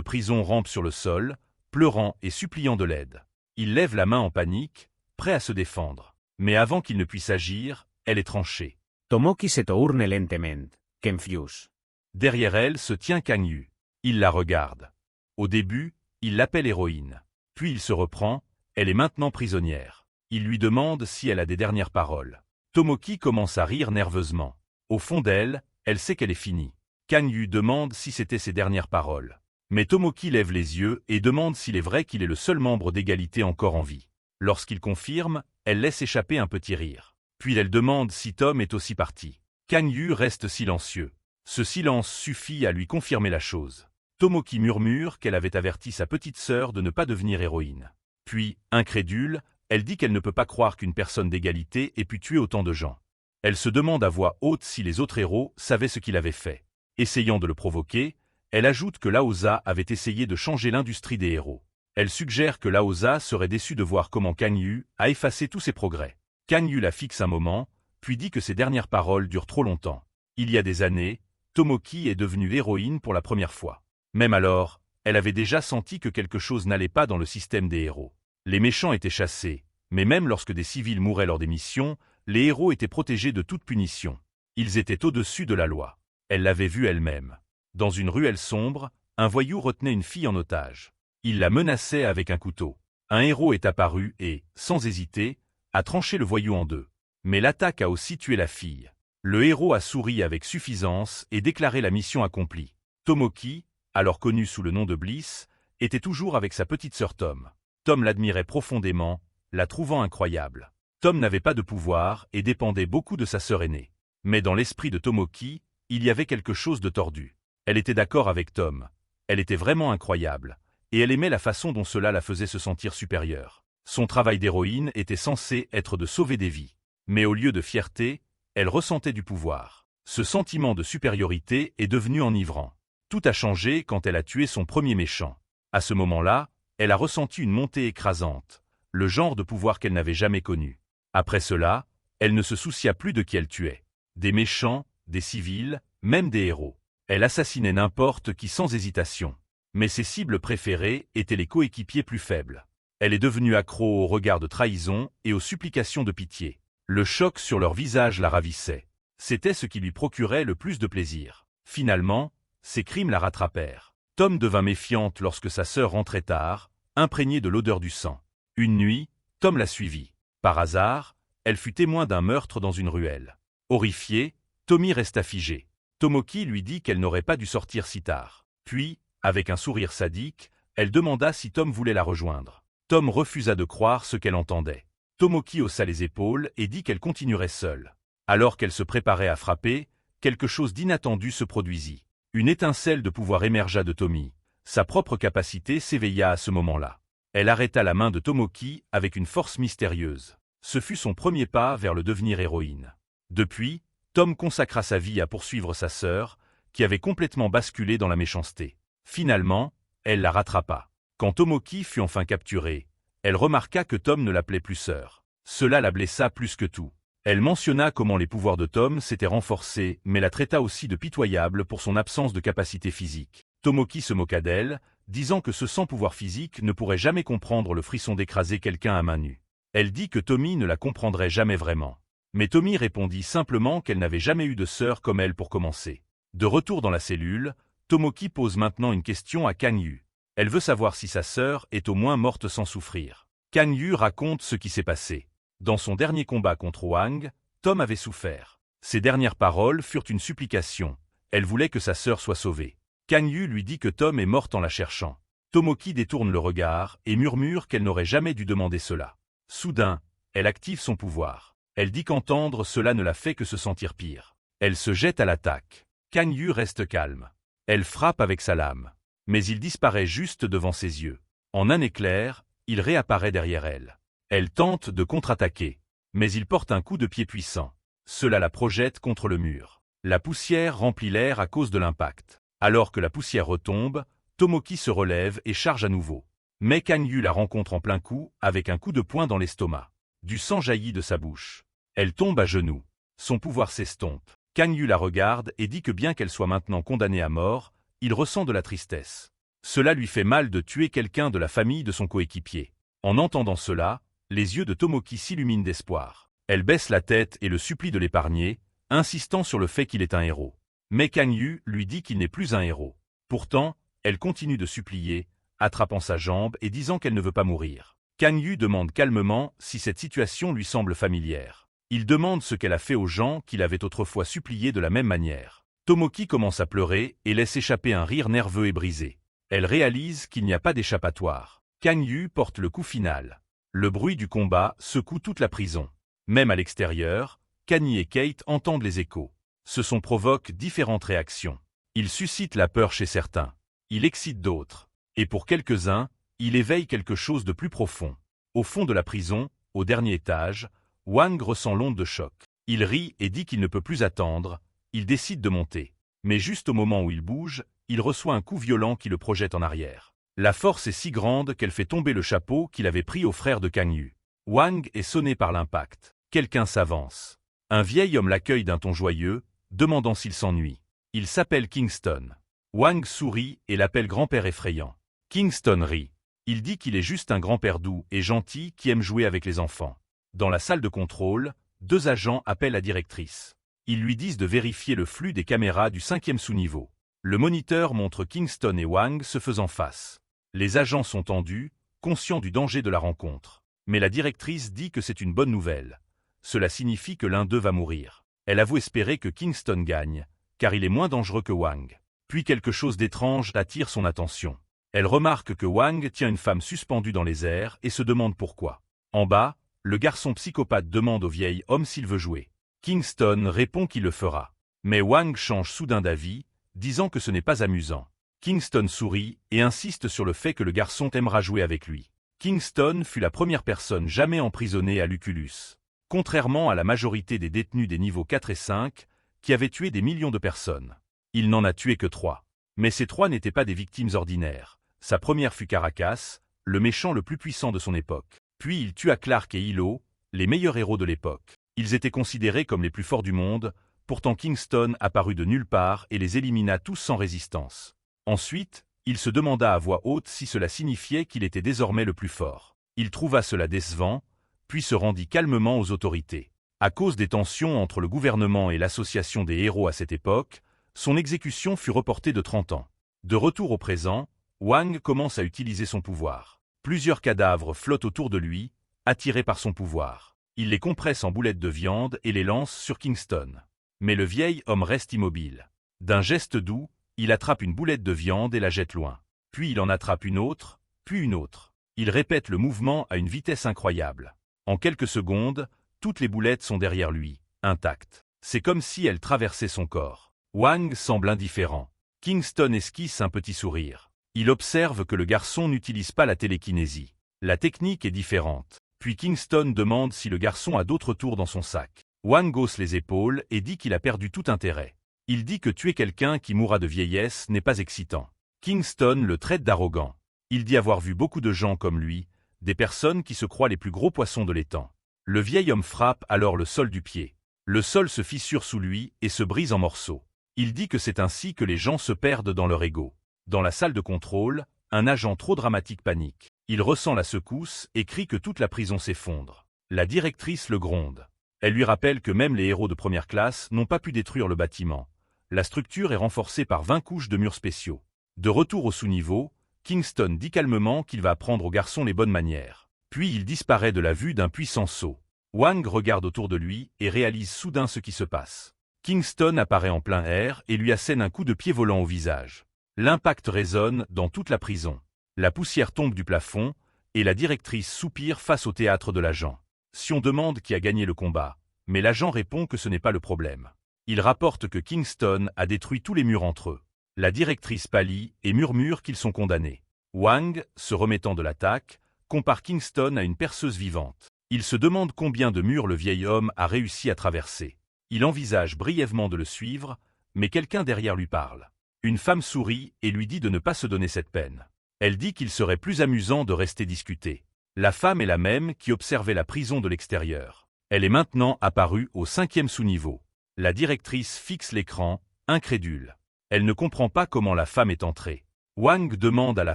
prison rampe sur le sol, pleurant et suppliant de l'aide. Il lève la main en panique, prêt à se défendre. Mais avant qu'il ne puisse agir, elle est tranchée. Tomoki se tourne lentament, confus. Derrière elle se tient Kang Yu. Il la regarde. Au début, il l'appelle héroïne. Puis il se reprend, elle est maintenant prisonnière. Il lui demande si elle a des dernières paroles. Tomoki commence à rire nerveusement. Au fond d'elle, elle sait qu'elle est finie. Kang Yu demande si c'était ses dernières paroles. Mais Tomoki lève les yeux et demande s'il est vrai qu'il est le seul membre d'égalité encore en vie. Lorsqu'il confirme, elle laisse échapper un petit rire. Puis elle demande si Tom est aussi parti. Kang Yu reste silencieux. Ce silence suffit à lui confirmer la chose. Tomoki murmure qu'elle avait averti sa petite sœur de ne pas devenir héroïne. Puis, incrédule, elle dit qu'elle ne peut pas croire qu'une personne d'égalité ait pu tuer autant de gens. Elle se demande à voix haute si les autres héros savaient ce qu'il avait fait. Essayant de le provoquer, elle ajoute que Laoza avait essayé de changer l'industrie des héros. Elle suggère que Laoza serait déçu de voir comment Kang Yu a effacé tous ses progrès. Kang Yu la fixe un moment, puis dit que ses dernières paroles durent trop longtemps. Il y a des années, Tomoki est devenue l'héroïne pour la première fois. Même alors, elle avait déjà senti que quelque chose n'allait pas dans le système des héros. Les méchants étaient chassés, mais même lorsque des civils mouraient lors des missions, les héros étaient protégés de toute punition. Ils étaient au-dessus de la loi. Elle l'avait vu elle-même. Dans une ruelle sombre, un voyou retenait une fille en otage. Il la menaçait avec un couteau. Un héros est apparu et, sans hésiter, a tranché le voyou en deux. Mais l'attaque a aussi tué la fille. Le héros a souri avec suffisance et déclaré la mission accomplie. Tomoki, alors connu sous le nom de Bliss, était toujours avec sa petite sœur Tom. Tom l'admirait profondément, la trouvant incroyable. Tom n'avait pas de pouvoir et dépendait beaucoup de sa sœur aînée. Mais dans l'esprit de Tomoki, il y avait quelque chose de tordu. Elle était d'accord avec Tom. Elle était vraiment incroyable. Et elle aimait la façon dont cela la faisait se sentir supérieure. Son travail d'héroïne était censé être de sauver des vies. Mais au lieu de fierté, elle ressentait du pouvoir. Ce sentiment de supériorité est devenu enivrant. Tout a changé quand elle a tué son premier méchant. À ce moment-là, elle a ressenti une montée écrasante, le genre de pouvoir qu'elle n'avait jamais connu. Après cela, elle ne se soucia plus de qui elle tuait. Des méchants, des civils, même des héros. Elle assassinait n'importe qui sans hésitation. Mais ses cibles préférées étaient les coéquipiers plus faibles. Elle est devenue accro aux regards de trahison et aux supplications de pitié. Le choc sur leur visage la ravissait. C'était ce qui lui procurait le plus de plaisir. Finalement, ses crimes la rattrapèrent. Tom devint méfiante lorsque sa sœur rentrait tard, imprégnée de l'odeur du sang. Une nuit, Tom la suivit. Par hasard, elle fut témoin d'un meurtre dans une ruelle. Horrifiée, Tommy resta figée. Tomoki lui dit qu'elle n'aurait pas dû sortir si tard. Puis, avec un sourire sadique, elle demanda si Tom voulait la rejoindre. Tom refusa de croire ce qu'elle entendait. Tomoki haussa les épaules et dit qu'elle continuerait seule. Alors qu'elle se préparait à frapper, quelque chose d'inattendu se produisit. Une étincelle de pouvoir émergea de Tommy. Sa propre capacité s'éveilla à ce moment-là. Elle arrêta la main de Tomoki avec une force mystérieuse. Ce fut son premier pas vers le devenir héroïne. Depuis, Tom consacra sa vie à poursuivre sa sœur, qui avait complètement basculé dans la méchanceté. Finalement, elle la rattrapa. Quand Tomoki fut enfin capturée, elle remarqua que Tom ne l'appelait plus sœur. Cela la blessa plus que tout. Elle mentionna comment les pouvoirs de Tom s'étaient renforcés, mais la traita aussi de pitoyable pour son absence de capacité physique. Tomoki se moqua d'elle, disant que ce sans pouvoir physique ne pourrait jamais comprendre le frisson d'écraser quelqu'un à main nue. Elle dit que Tommy ne la comprendrait jamais vraiment. Mais Tommy répondit simplement qu'elle n'avait jamais eu de sœur comme elle pour commencer. De retour dans la cellule, Tomoki pose maintenant une question à Kang Yu. Elle veut savoir si sa sœur est au moins morte sans souffrir. Kang Yu raconte ce qui s'est passé. Dans son dernier combat contre Wang, Tom avait souffert. Ses dernières paroles furent une supplication. Elle voulait que sa sœur soit sauvée. Kang Yu lui dit que Tom est morte en la cherchant. Tomoki détourne le regard et murmure qu'elle n'aurait jamais dû demander cela. Soudain, elle active son pouvoir. Elle dit qu'entendre cela ne la fait que se sentir pire. Elle se jette à l'attaque. Kang Yu reste calme. Elle frappe avec sa lame. Mais il disparaît juste devant ses yeux. En un éclair, il réapparaît derrière elle. Elle tente de contre-attaquer. Mais il porte un coup de pied puissant. Cela la projette contre le mur. La poussière remplit l'air à cause de l'impact. Alors que la poussière retombe, Tomoki se relève et charge à nouveau. Mais Kang Yu la rencontre en plein coup avec un coup de poing dans l'estomac. Du sang jaillit de sa bouche. Elle tombe à genoux. Son pouvoir s'estompe. Kang Yu la regarde et dit que bien qu'elle soit maintenant condamnée à mort, il ressent de la tristesse. Cela lui fait mal de tuer quelqu'un de la famille de son coéquipier. En entendant cela, les yeux de Tomoki s'illuminent d'espoir. Elle baisse la tête et le supplie de l'épargner, insistant sur le fait qu'il est un héros. Mais Kang Yu lui dit qu'il n'est plus un héros. Pourtant, elle continue de supplier, attrapant sa jambe et disant qu'elle ne veut pas mourir. Kang Yu demande calmement si cette situation lui semble familière. Il demande ce qu'elle a fait aux gens qu'il avait autrefois suppliés de la même manière. Tomoki commence à pleurer et laisse échapper un rire nerveux et brisé. Elle réalise qu'il n'y a pas d'échappatoire. Kang Yu porte le coup final. Le bruit du combat secoue toute la prison. Même à l'extérieur, Kanye et Kate entendent les échos. Ce son provoque différentes réactions. Il suscite la peur chez certains. Il excite d'autres. Et pour quelques-uns, il éveille quelque chose de plus profond. Au fond de la prison, au dernier étage, Wang ressent l'onde de choc. Il rit et dit qu'il ne peut plus attendre. Il décide de monter. Mais juste au moment où il bouge, il reçoit un coup violent qui le projette en arrière. La force est si grande qu'elle fait tomber le chapeau qu'il avait pris au frère de Kang Yu. Wang est sonné par l'impact. Quelqu'un s'avance. Un vieil homme l'accueille d'un ton joyeux, demandant s'il s'ennuie. Il s'appelle Kingston. Wang sourit et l'appelle grand-père effrayant. Kingston rit. Il dit qu'il est juste un grand-père doux et gentil qui aime jouer avec les enfants. Dans la salle de contrôle, 2 agents appellent la directrice. Ils lui disent de vérifier le flux des caméras du 5e sous-niveau. Le moniteur montre Kingston et Wang se faisant face. Les agents sont tendus, conscients du danger de la rencontre. Mais la directrice dit que c'est une bonne nouvelle. Cela signifie que l'un d'eux va mourir. Elle avoue espérer que Kingston gagne, car il est moins dangereux que Wang. Puis quelque chose d'étrange attire son attention. Elle remarque que Wang tient une femme suspendue dans les airs et se demande pourquoi. En bas, le garçon psychopathe demande au vieil homme s'il veut jouer. Kingston répond qu'il le fera. Mais Wang change soudain d'avis, disant que ce n'est pas amusant. Kingston sourit et insiste sur le fait que le garçon aimera jouer avec lui. Kingston fut la première personne jamais emprisonnée à Lucullus. Contrairement à la majorité des détenus des niveaux 4 et 5, qui avaient tué des millions de personnes. Il n'en a tué que 3. Mais ces 3 n'étaient pas des victimes ordinaires. Sa première fut Caracas, le méchant le plus puissant de son époque. Puis il tua Clark et Hilo, les meilleurs héros de l'époque. Ils étaient considérés comme les plus forts du monde, pourtant Kingston apparut de nulle part et les élimina tous sans résistance. Ensuite, il se demanda à voix haute si cela signifiait qu'il était désormais le plus fort. Il trouva cela décevant, puis se rendit calmement aux autorités. À cause des tensions entre le gouvernement et l'association des héros à cette époque, son exécution fut reportée de 30 ans. De retour au présent, Wang commence à utiliser son pouvoir. Plusieurs cadavres flottent autour de lui, attirés par son pouvoir. Il les compresse en boulettes de viande et les lance sur Kingston. Mais le vieil homme reste immobile. D'un geste doux, il attrape une boulette de viande et la jette loin. Puis il en attrape une autre, puis une autre. Il répète le mouvement à une vitesse incroyable. En quelques secondes, toutes les boulettes sont derrière lui, intactes. C'est comme si elles traversaient son corps. Wang semble indifférent. Kingston esquisse un petit sourire. Il observe que le garçon n'utilise pas la télékinésie. La technique est différente. Puis Kingston demande si le garçon a d'autres tours dans son sac. Wang hausse les épaules et dit qu'il a perdu tout intérêt. Il dit que tuer quelqu'un qui mourra de vieillesse n'est pas excitant. Kingston le traite d'arrogant. Il dit avoir vu beaucoup de gens comme lui, des personnes qui se croient les plus gros poissons de l'étang. Le vieil homme frappe alors le sol du pied. Le sol se fissure sous lui et se brise en morceaux. Il dit que c'est ainsi que les gens se perdent dans leur ego. Dans la salle de contrôle, un agent trop dramatique panique. Il ressent la secousse et crie que toute la prison s'effondre. La directrice le gronde. Elle lui rappelle que même les héros de première classe n'ont pas pu détruire le bâtiment. La structure est renforcée par 20 couches de murs spéciaux. De retour au sous-niveau, Kingston dit calmement qu'il va apprendre au garçon les bonnes manières. Puis il disparaît de la vue d'un puissant saut. Wang regarde autour de lui et réalise soudain ce qui se passe. Kingston apparaît en plein air et lui assène un coup de pied volant au visage. L'impact résonne dans toute la prison. La poussière tombe du plafond et la directrice soupire face au théâtre de l'agent. Sion demande qui a gagné le combat, mais l'agent répond que ce n'est pas le problème. Il rapporte que Kingston a détruit tous les murs entre eux. La directrice pâlit et murmure qu'ils sont condamnés. Wang, se remettant de l'attaque, compare Kingston à une perceuse vivante. Il se demande combien de murs le vieil homme a réussi à traverser. Il envisage brièvement de le suivre, mais quelqu'un derrière lui parle. Une femme sourit et lui dit de ne pas se donner cette peine. Elle dit qu'il serait plus amusant de rester discuter. La femme est la même qui observait la prison de l'extérieur. Elle est maintenant apparue au 5e sous-niveau. La directrice fixe l'écran, incrédule. Elle ne comprend pas comment la femme est entrée. Wang demande à la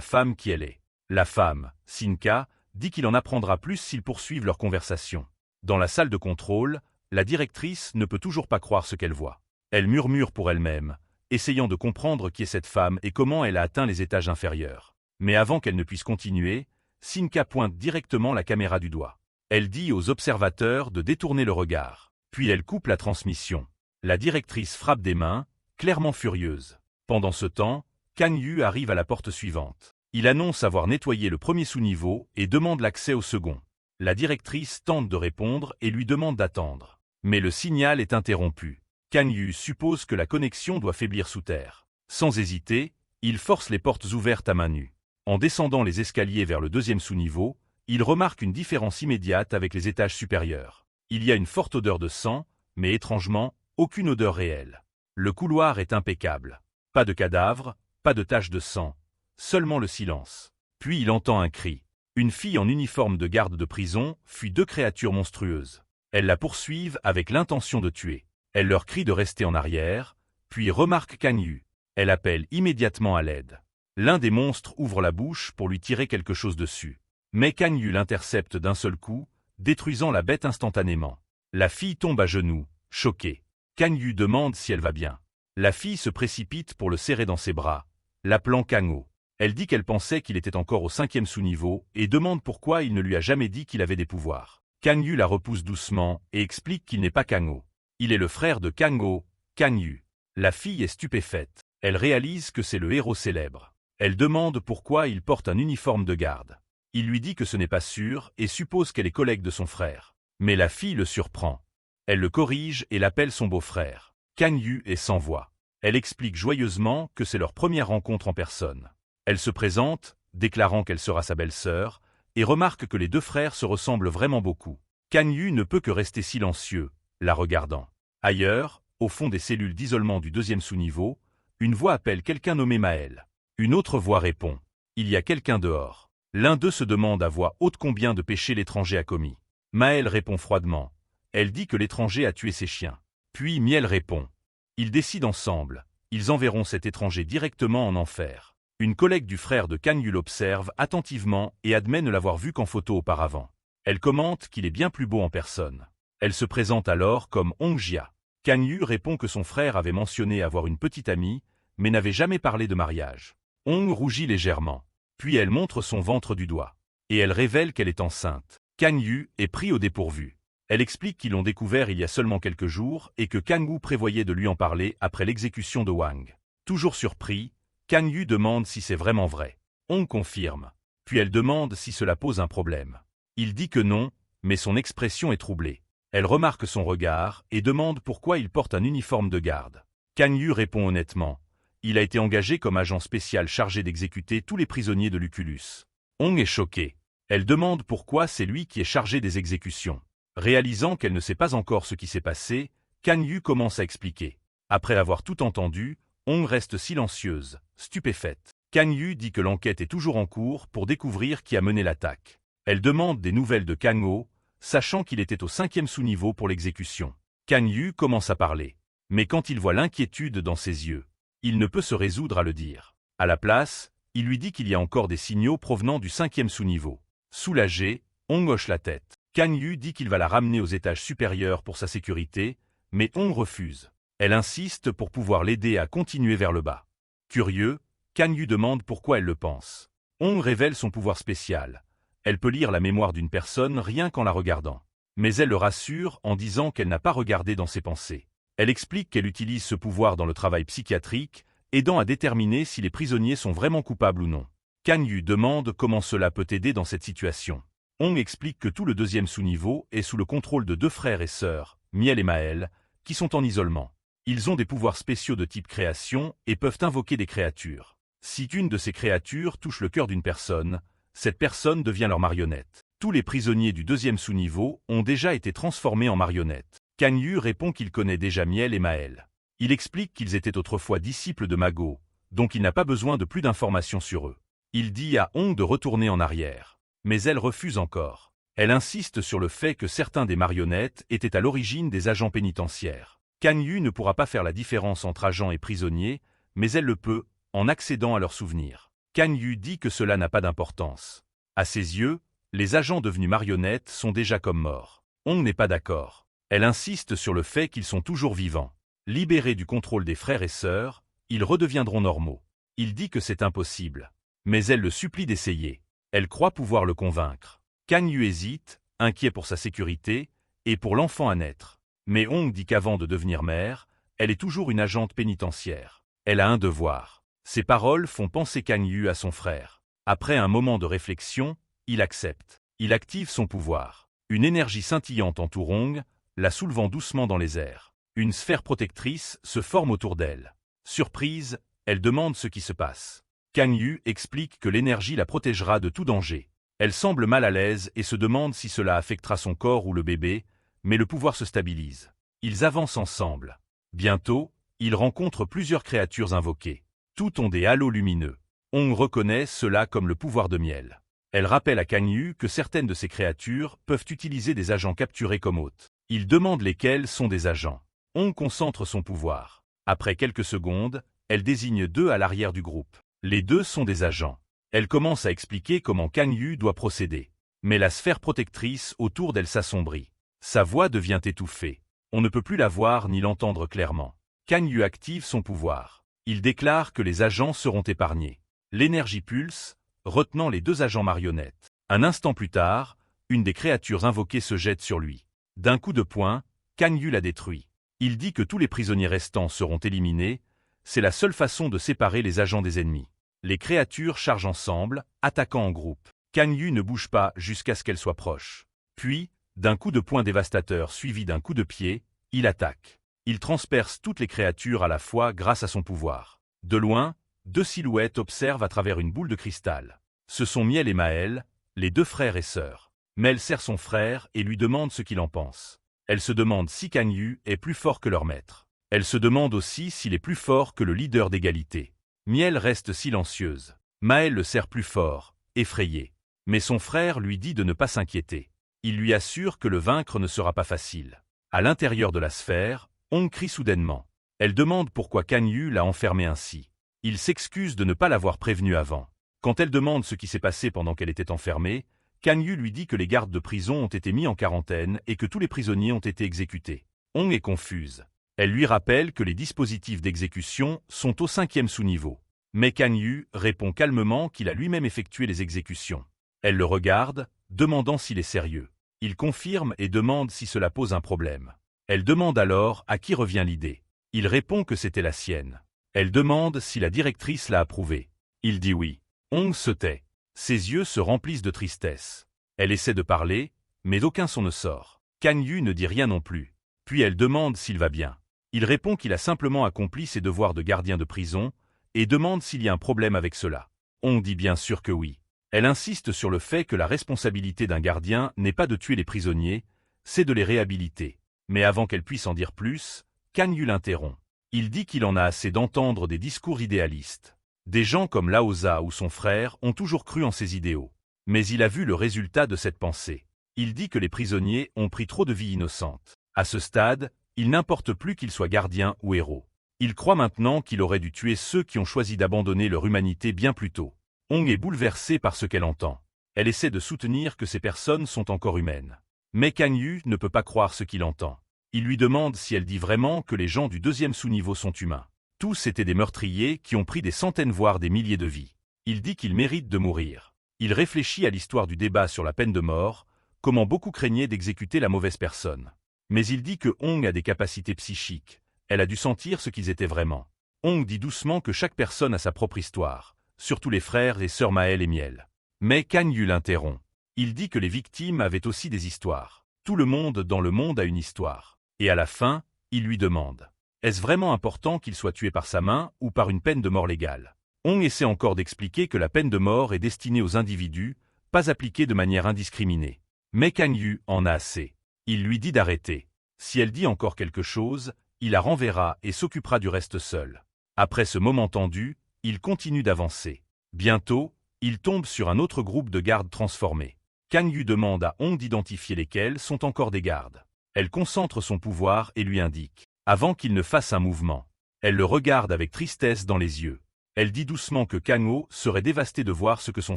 femme qui elle est. La femme, Sinka, dit qu'il en apprendra plus s'ils poursuivent leur conversation. Dans la salle de contrôle, la directrice ne peut toujours pas croire ce qu'elle voit. Elle murmure pour elle-même, essayant de comprendre qui est cette femme et comment elle a atteint les étages inférieurs. Mais avant qu'elle ne puisse continuer, Sinka pointe directement la caméra du doigt. Elle dit aux observateurs de détourner le regard. Puis elle coupe la transmission. La directrice frappe des mains, clairement furieuse. Pendant ce temps, Kang Yu arrive à la porte suivante. Il annonce avoir nettoyé le premier sous-niveau et demande l'accès au second. La directrice tente de répondre et lui demande d'attendre. Mais le signal est interrompu. Kang Yu suppose que la connexion doit faiblir sous terre. Sans hésiter, il force les portes ouvertes à main nue. En descendant les escaliers vers le deuxième sous-niveau, il remarque une différence immédiate avec les étages supérieurs. Il y a une forte odeur de sang, mais étrangement, aucune odeur réelle. Le couloir est impeccable. Pas de cadavre, pas de taches de sang. Seulement le silence. Puis il entend un cri. Une fille en uniforme de garde de prison fuit deux créatures monstrueuses. Elles la poursuivent avec l'intention de tuer. Elle leur crie de rester en arrière, puis remarque Kang Yu. Elle appelle immédiatement à l'aide. L'un des monstres ouvre la bouche pour lui tirer quelque chose dessus. Mais Kang Yu l'intercepte d'un seul coup, détruisant la bête instantanément. La fille tombe à genoux, choquée. Kang Yu demande si elle va bien. La fille se précipite pour le serrer dans ses bras, l'appelant Kang-ho. Elle dit qu'elle pensait qu'il était encore au 5e sous-niveau et demande pourquoi il ne lui a jamais dit qu'il avait des pouvoirs. Kang Yu la repousse doucement et explique qu'il n'est pas Kang-ho. Il est le frère de Kang-ho, Kang Yu. La fille est stupéfaite. Elle réalise que c'est le héros célèbre. Elle demande pourquoi il porte un uniforme de garde. Il lui dit que ce n'est pas sûr et suppose qu'elle est collègue de son frère. Mais la fille le surprend. Elle le corrige et l'appelle son beau-frère. Kang Yu est sans voix. Elle explique joyeusement que c'est leur première rencontre en personne. Elle se présente, déclarant qu'elle sera sa belle-sœur, et remarque que les deux frères se ressemblent vraiment beaucoup. Kang Yu ne peut que rester silencieux, la regardant. Ailleurs, au fond des cellules d'isolement du deuxième sous-niveau, une voix appelle quelqu'un nommé Maël. Une autre voix répond. Il y a quelqu'un dehors. L'un d'eux se demande à voix haute combien de péchés l'étranger a commis. Maël répond froidement. Elle dit que l'étranger a tué ses chiens. Puis Miel répond. Ils décident ensemble. Ils enverront cet étranger directement en enfer. Une collègue du frère de Kang Yu l'observe attentivement et admet ne l'avoir vu qu'en photo auparavant. Elle commente qu'il est bien plus beau en personne. Elle se présente alors comme Hong Jia. Kang Yu répond que son frère avait mentionné avoir une petite amie, mais n'avait jamais parlé de mariage. Hong rougit légèrement. Puis elle montre son ventre du doigt. Et elle révèle qu'elle est enceinte. Kang Yu est pris au dépourvu. Elle explique qu'ils l'ont découvert il y a seulement quelques jours et que Kang Wu prévoyait de lui en parler après l'exécution de Wang. Toujours surpris, Kang Yu demande si c'est vraiment vrai. Hong confirme. Puis elle demande si cela pose un problème. Il dit que non, mais son expression est troublée. Elle remarque son regard et demande pourquoi il porte un uniforme de garde. Kang Yu répond honnêtement. Il a été engagé comme agent spécial chargé d'exécuter tous les prisonniers de Lucullus. Hong est choquée. Elle demande pourquoi c'est lui qui est chargé des exécutions. Réalisant qu'elle ne sait pas encore ce qui s'est passé, Kang Yu commence à expliquer. Après avoir tout entendu, Hong reste silencieuse, stupéfaite. Kang Yu dit que l'enquête est toujours en cours pour découvrir qui a mené l'attaque. Elle demande des nouvelles de Kang-ho, sachant qu'il était au 5e sous-niveau pour l'exécution. Kang Yu commence à parler. Mais quand il voit l'inquiétude dans ses yeux, il ne peut se résoudre à le dire. À la place, il lui dit qu'il y a encore des signaux provenant du 5e sous-niveau. Soulagé, Hong hoche la tête. Kang Yu dit qu'il va la ramener aux étages supérieurs pour sa sécurité, mais Hong refuse. Elle insiste pour pouvoir l'aider à continuer vers le bas. Curieux, Kang Yu demande pourquoi elle le pense. Hong révèle son pouvoir spécial. Elle peut lire la mémoire d'une personne rien qu'en la regardant. Mais elle le rassure en disant qu'elle n'a pas regardé dans ses pensées. Elle explique qu'elle utilise ce pouvoir dans le travail psychiatrique, aidant à déterminer si les prisonniers sont vraiment coupables ou non. Kang Yu demande comment cela peut aider dans cette situation. Hong explique que tout le 2e sous-niveau est sous le contrôle de deux frères et sœurs, Miel et Maël, qui sont en isolement. Ils ont des pouvoirs spéciaux de type création et peuvent invoquer des créatures. Si une de ces créatures touche le cœur d'une personne, cette personne devient leur marionnette. Tous les prisonniers du 2e sous-niveau ont déjà été transformés en marionnettes. Kang Yu répond qu'il connaît déjà Miel et Maël. Il explique qu'ils étaient autrefois disciples de Mago, donc il n'a pas besoin de plus d'informations sur eux. Il dit à Hong de retourner en arrière. Mais elle refuse encore. Elle insiste sur le fait que certains des marionnettes étaient à l'origine des agents pénitentiaires. Kan Yu ne pourra pas faire la différence entre agents et prisonniers, mais elle le peut, en accédant à leurs souvenirs. Kan Yu dit que cela n'a pas d'importance. À ses yeux, les agents devenus marionnettes sont déjà comme morts. Hong n'est pas d'accord. Elle insiste sur le fait qu'ils sont toujours vivants. Libérés du contrôle des frères et sœurs, ils redeviendront normaux. Il dit que c'est impossible. Mais elle le supplie d'essayer. Elle croit pouvoir le convaincre. Kan Yu hésite, inquiet pour sa sécurité, et pour l'enfant à naître. Mais Hong dit qu'avant de devenir mère, elle est toujours une agente pénitentiaire. Elle a un devoir. Ses paroles font penser Kan Yu à son frère. Après un moment de réflexion, il accepte. Il active son pouvoir. Une énergie scintillante entoure Hong, la soulevant doucement dans les airs. Une sphère protectrice se forme autour d'elle. Surprise, elle demande ce qui se passe. Kan Yu explique que l'énergie la protégera de tout danger. Elle semble mal à l'aise et se demande si cela affectera son corps ou le bébé, mais le pouvoir se stabilise. Ils avancent ensemble. Bientôt, ils rencontrent plusieurs créatures invoquées. Toutes ont des halos lumineux. Hong reconnaît cela comme le pouvoir de miel. Elle rappelle à Kan Yu que certaines de ces créatures peuvent utiliser des agents capturés comme hôtes. Il demande lesquels sont des agents. Hong concentre son pouvoir. Après quelques secondes, elle désigne 2 à l'arrière du groupe. Les 2 sont des agents. Elle commence à expliquer comment Kan Yu doit procéder. Mais la sphère protectrice autour d'elle s'assombrit. Sa voix devient étouffée. On ne peut plus la voir ni l'entendre clairement. Kan Yu active son pouvoir. Il déclare que les agents seront épargnés. L'énergie pulse, retenant les 2 agents marionnettes. Un instant plus tard, une des créatures invoquées se jette sur lui. D'un coup de poing, Kan Yu la détruit. Il dit que tous les prisonniers restants seront éliminés. C'est la seule façon de séparer les agents des ennemis. Les créatures chargent ensemble, attaquant en groupe. Kan Yu ne bouge pas jusqu'à ce qu'elle soit proche. Puis, d'un coup de poing dévastateur suivi d'un coup de pied, il attaque. Il transperce toutes les créatures à la fois grâce à son pouvoir. De loin, 2 silhouettes observent à travers une boule de cristal. Ce sont Miel et Maël, les 2 frères et sœurs. Mel serre son frère et lui demande ce qu'il en pense. Elle se demande si Kan Yu est plus fort que leur maître. Elle se demande aussi s'il est plus fort que le leader d'égalité. Miel reste silencieuse. Maël le serre plus fort, effrayé. Mais son frère lui dit de ne pas s'inquiéter. Il lui assure que le vaincre ne sera pas facile. À l'intérieur de la sphère, Hong crie soudainement. Elle demande pourquoi Kan Yu l'a enfermée ainsi. Il s'excuse de ne pas l'avoir prévenue avant. Quand elle demande ce qui s'est passé pendant qu'elle était enfermée, Kan Yu lui dit que les gardes de prison ont été mis en quarantaine et que tous les prisonniers ont été exécutés. Hong est confuse. Elle lui rappelle que les dispositifs d'exécution sont au 5e sous-niveau. Mais Kan Yu répond calmement qu'il a lui-même effectué les exécutions. Elle le regarde, demandant s'il est sérieux. Il confirme et demande si cela pose un problème. Elle demande alors à qui revient l'idée. Il répond que c'était la sienne. Elle demande si la directrice l'a approuvé. Il dit oui. Hong se tait. Ses yeux se remplissent de tristesse. Elle essaie de parler, mais aucun son ne sort. Kan Yu ne dit rien non plus. Puis elle demande s'il va bien. Il répond qu'il a simplement accompli ses devoirs de gardien de prison et demande s'il y a un problème avec cela. Hong dit bien sûr que oui. Elle insiste sur le fait que la responsabilité d'un gardien n'est pas de tuer les prisonniers, c'est de les réhabiliter. Mais avant qu'elle puisse en dire plus, Kan Yu l'interrompt. Il dit qu'il en a assez d'entendre des discours idéalistes. Des gens comme Laoza ou son frère ont toujours cru en ses idéaux. Mais il a vu le résultat de cette pensée. Il dit que les prisonniers ont pris trop de vies innocentes. À ce stade, il n'importe plus qu'ils soient gardiens ou héros. Il croit maintenant qu'il aurait dû tuer ceux qui ont choisi d'abandonner leur humanité bien plus tôt. Hong est bouleversée par ce qu'elle entend. Elle essaie de soutenir que ces personnes sont encore humaines. Mais Kan Yu ne peut pas croire ce qu'il entend. Il lui demande si elle dit vraiment que les gens du 2e sous-niveau sont humains. Tous étaient des meurtriers qui ont pris des centaines voire des milliers de vies. Il dit qu'ils méritent de mourir. Il réfléchit à l'histoire du débat sur la peine de mort, comment beaucoup craignaient d'exécuter la mauvaise personne. Mais il dit que Hong a des capacités psychiques. Elle a dû sentir ce qu'ils étaient vraiment. Hong dit doucement que chaque personne a sa propre histoire, surtout les frères et sœurs Maël et Miel. Mais Kan Yu l'interrompt. Il dit que les victimes avaient aussi des histoires. Tout le monde dans le monde a une histoire. Et à la fin, il lui demande. Est-ce vraiment important qu'il soit tué par sa main ou par une peine de mort légale? Hong essaie encore d'expliquer que la peine de mort est destinée aux individus, pas appliquée de manière indiscriminée. Mais Kan Yu en a assez. Il lui dit d'arrêter. Si elle dit encore quelque chose, il la renverra et s'occupera du reste seul. Après ce moment tendu, il continue d'avancer. Bientôt, il tombe sur un autre groupe de gardes transformés. Kan Yu demande à Hong d'identifier lesquels sont encore des gardes. Elle concentre son pouvoir et lui indique. avant qu'il ne fasse un mouvement. Elle le regarde avec tristesse dans les yeux. Elle dit doucement que Kang-ho serait dévasté de voir ce que son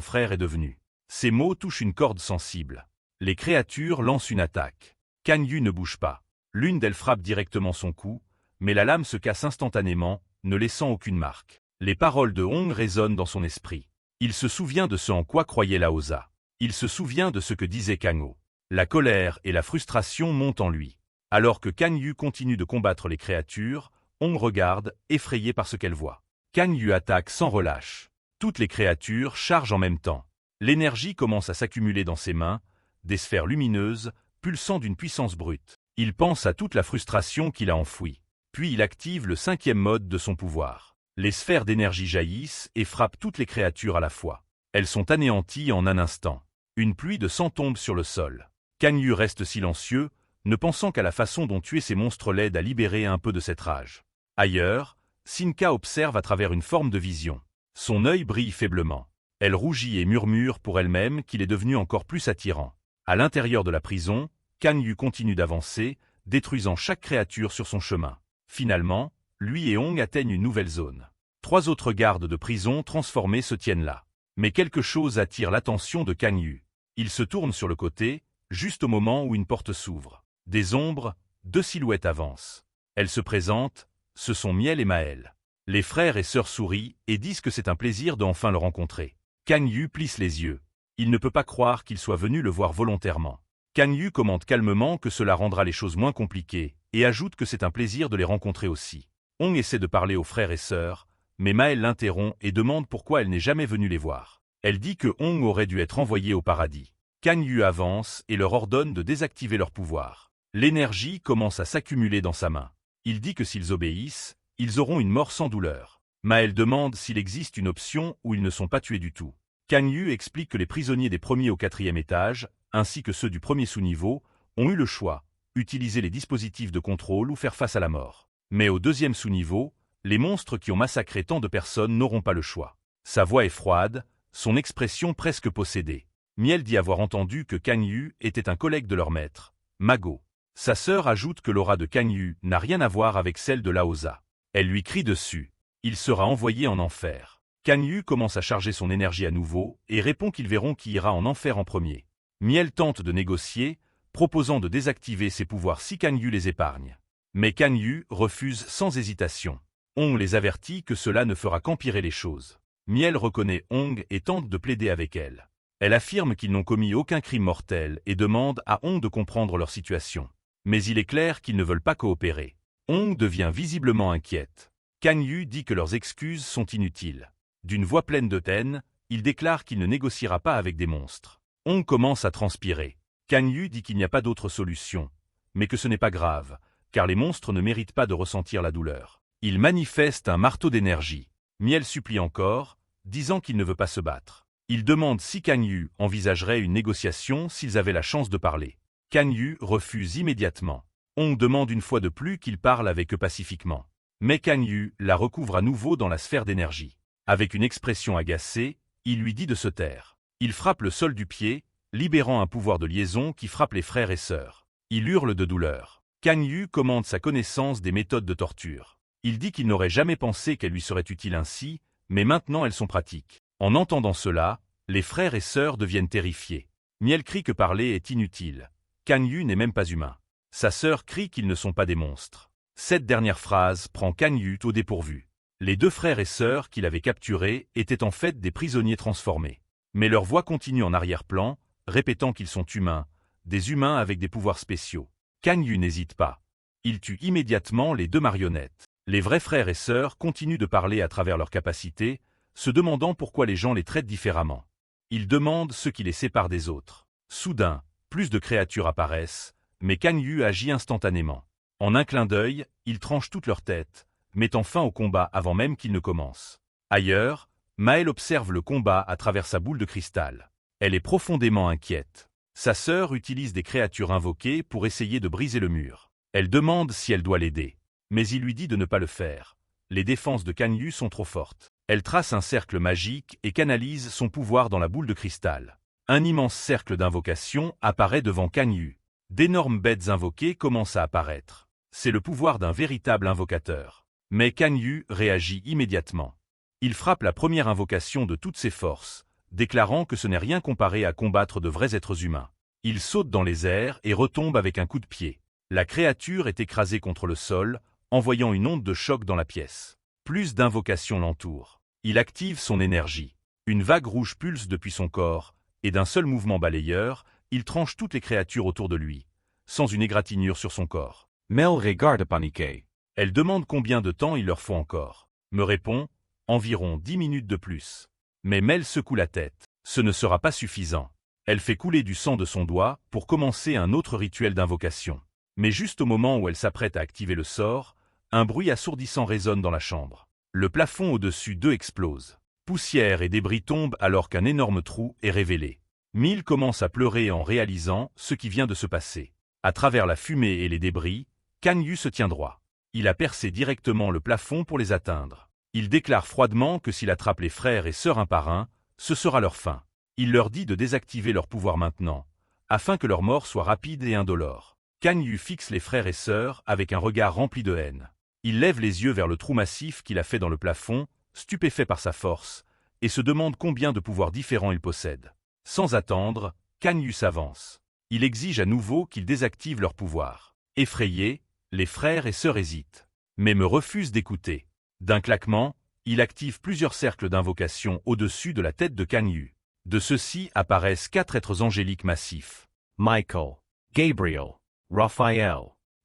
frère est devenu. Ces mots touchent une corde sensible. Les créatures lancent une attaque. Kang-yu ne bouge pas. L'une d'elles frappe directement son cou, mais la lame se casse instantanément, ne laissant aucune marque. Les paroles de Hong résonnent dans son esprit. Il se souvient de ce en quoi croyait Laosa. Il se souvient de ce que disait Kang-ho. La colère et la frustration montent en lui. Alors que Kang-yu continue de combattre les créatures, Hong regarde, effrayé par ce qu'elle voit. Kang-yu attaque sans relâche. Toutes les créatures chargent en même temps. L'énergie commence à s'accumuler dans ses mains, des sphères lumineuses, pulsant d'une puissance brute. Il pense à toute la frustration qu'il a enfouie. Puis il active le 5e mode de son pouvoir. Les sphères d'énergie jaillissent et frappent toutes les créatures à la fois. Elles sont anéanties en un instant. Une pluie de sang tombe sur le sol. Kang-yu reste silencieux, ne pensant qu'à la façon dont tuer ces monstres l'aide à libérer un peu de cette rage. Ailleurs, Sinka observe à travers une forme de vision. Son œil brille faiblement. Elle rougit et murmure pour elle-même qu'il est devenu encore plus attirant. À l'intérieur de la prison, Kang-yu continue d'avancer, détruisant chaque créature sur son chemin. Finalement, lui et Hong atteignent une nouvelle zone. 3 autres gardes de prison transformés se tiennent là. Mais quelque chose attire l'attention de Kang-yu. Il se tourne sur le côté, juste au moment où une porte s'ouvre. Des ombres, 2 silhouettes avancent. Elles se présentent, ce sont Miel et Maël. Les frères et sœurs sourient et disent que c'est un plaisir de enfin le rencontrer. Kang-yu plisse les yeux. Il ne peut pas croire qu'il soit venu le voir volontairement. Kang-yu commente calmement que cela rendra les choses moins compliquées et ajoute que c'est un plaisir de les rencontrer aussi. Hong essaie de parler aux frères et sœurs, mais Maël l'interrompt et demande pourquoi elle n'est jamais venue les voir. Elle dit que Hong aurait dû être envoyé au paradis. Kang-yu avance et leur ordonne de désactiver leur pouvoir. L'énergie commence à s'accumuler dans sa main. Il dit que s'ils obéissent, ils auront une mort sans douleur. Maël demande s'il existe une option où ils ne sont pas tués du tout. Kang-yu explique que les prisonniers des 1er au 4e étage, ainsi que ceux du 1er sous-niveau, ont eu le choix, utiliser les dispositifs de contrôle ou faire face à la mort. Mais au 2e sous-niveau, les monstres qui ont massacré tant de personnes n'auront pas le choix. Sa voix est froide, son expression presque possédée. Miel dit avoir entendu que Kang-yu était un collègue de leur maître, Mago. Sa sœur ajoute que l'aura de Kang-yu n'a rien à voir avec celle de Laosa. Elle lui crie dessus. Il sera envoyé en enfer. Kang-yu commence à charger son énergie à nouveau et répond qu'ils verront qui ira en enfer en premier. Miel tente de négocier, proposant de désactiver ses pouvoirs si Kang-yu les épargne. Mais Kang-yu refuse sans hésitation. Hong les avertit que cela ne fera qu'empirer les choses. Miel reconnaît Hong et tente de plaider avec elle. Elle affirme qu'ils n'ont commis aucun crime mortel et demande à Hong de comprendre leur situation. Mais il est clair qu'ils ne veulent pas coopérer. Hong devient visiblement inquiète. Kang-yu dit que leurs excuses sont inutiles. D'une voix pleine de haine, il déclare qu'il ne négociera pas avec des monstres. Hong commence à transpirer. Kang-yu dit qu'il n'y a pas d'autre solution, mais que ce n'est pas grave, car les monstres ne méritent pas de ressentir la douleur. Il manifeste un marteau d'énergie. Miel supplie encore, disant qu'il ne veut pas se battre. Il demande si Kang-yu envisagerait une négociation s'ils avaient la chance de parler. Kang-yu refuse immédiatement. Hong demande une fois de plus qu'il parle avec eux pacifiquement. Mais Kang-yu la recouvre à nouveau dans la sphère d'énergie. Avec une expression agacée, il lui dit de se taire. Il frappe le sol du pied, libérant un pouvoir de liaison qui frappe les frères et sœurs. Il hurle de douleur. Kang-yu commande sa connaissance des méthodes de torture. Il dit qu'il n'aurait jamais pensé qu'elles lui seraient utiles ainsi, mais maintenant elles sont pratiques. En entendant cela, les frères et sœurs deviennent terrifiés. Miel crie que parler est inutile. Kang-yu n'est même pas humain. Sa sœur crie qu'ils ne sont pas des monstres. Cette dernière phrase prend Kang-yu au dépourvu. Les 2 frères et sœurs qu'il avait capturés étaient en fait des prisonniers transformés. Mais leur voix continue en arrière-plan, répétant qu'ils sont humains, des humains avec des pouvoirs spéciaux. Kang-yu n'hésite pas. Il tue immédiatement les 2 marionnettes. Les vrais frères et sœurs continuent de parler à travers leurs capacités, se demandant pourquoi les gens les traitent différemment. Ils demandent ce qui les sépare des autres. Soudain, plus de créatures apparaissent, mais Kang-yu agit instantanément. En un clin d'œil, il tranche toute leur tête, mettant fin au combat avant même qu'il ne commence. Ailleurs, Maël observe le combat à travers sa boule de cristal. Elle est profondément inquiète. Sa sœur utilise des créatures invoquées pour essayer de briser le mur. Elle demande si elle doit l'aider. Mais il lui dit de ne pas le faire. Les défenses de Kang-yu sont trop fortes. Elle trace un cercle magique et canalise son pouvoir dans la boule de cristal. Un immense cercle d'invocation apparaît devant Kang-yu. D'énormes bêtes invoquées commencent à apparaître. C'est le pouvoir d'un véritable invocateur. Mais Kan Yu réagit immédiatement. Il frappe la première invocation de toutes ses forces, déclarant que ce n'est rien comparé à combattre de vrais êtres humains. Il saute dans les airs et retombe avec un coup de pied. La créature est écrasée contre le sol, envoyant une onde de choc dans la pièce. Plus d'invocations l'entourent. Il active son énergie. Une vague rouge pulse depuis son corps, et d'un seul mouvement balayeur, il tranche toutes les créatures autour de lui, sans une égratignure sur son corps. Mel regarde paniqué. Elle demande combien de temps il leur faut encore. Me répond, environ 10 minutes de plus. Mais Mel secoue la tête. Ce ne sera pas suffisant. Elle fait couler du sang de son doigt pour commencer un autre rituel d'invocation. Mais juste au moment où elle s'apprête à activer le sort, un bruit assourdissant résonne dans la chambre. Le plafond au-dessus d'eux explose. Poussière et débris tombent alors qu'un énorme trou est révélé. Mil commence à pleurer en réalisant ce qui vient de se passer. À travers la fumée et les débris, Kan Yu se tient droit. Il a percé directement le plafond pour les atteindre. Il déclare froidement que s'il attrape les frères et sœurs un par un, ce sera leur fin. Il leur dit de désactiver leur pouvoir maintenant, afin que leur mort soit rapide et indolore. Kan Yu fixe les frères et sœurs avec un regard rempli de haine. Il lève les yeux vers le trou massif qu'il a fait dans le plafond, stupéfait par sa force, et se demande combien de pouvoirs différents il possède. Sans attendre, Kan Yu s'avance. Il exige à nouveau qu'ils désactivent leur pouvoir. Effrayés, les frères et sœurs hésitent, mais me refusent d'écouter. D'un claquement, il active plusieurs cercles d'invocation au-dessus de la tête de Kan Yu. De ceux-ci apparaissent 4 êtres angéliques massifs. Michael, Gabriel, Raphaël,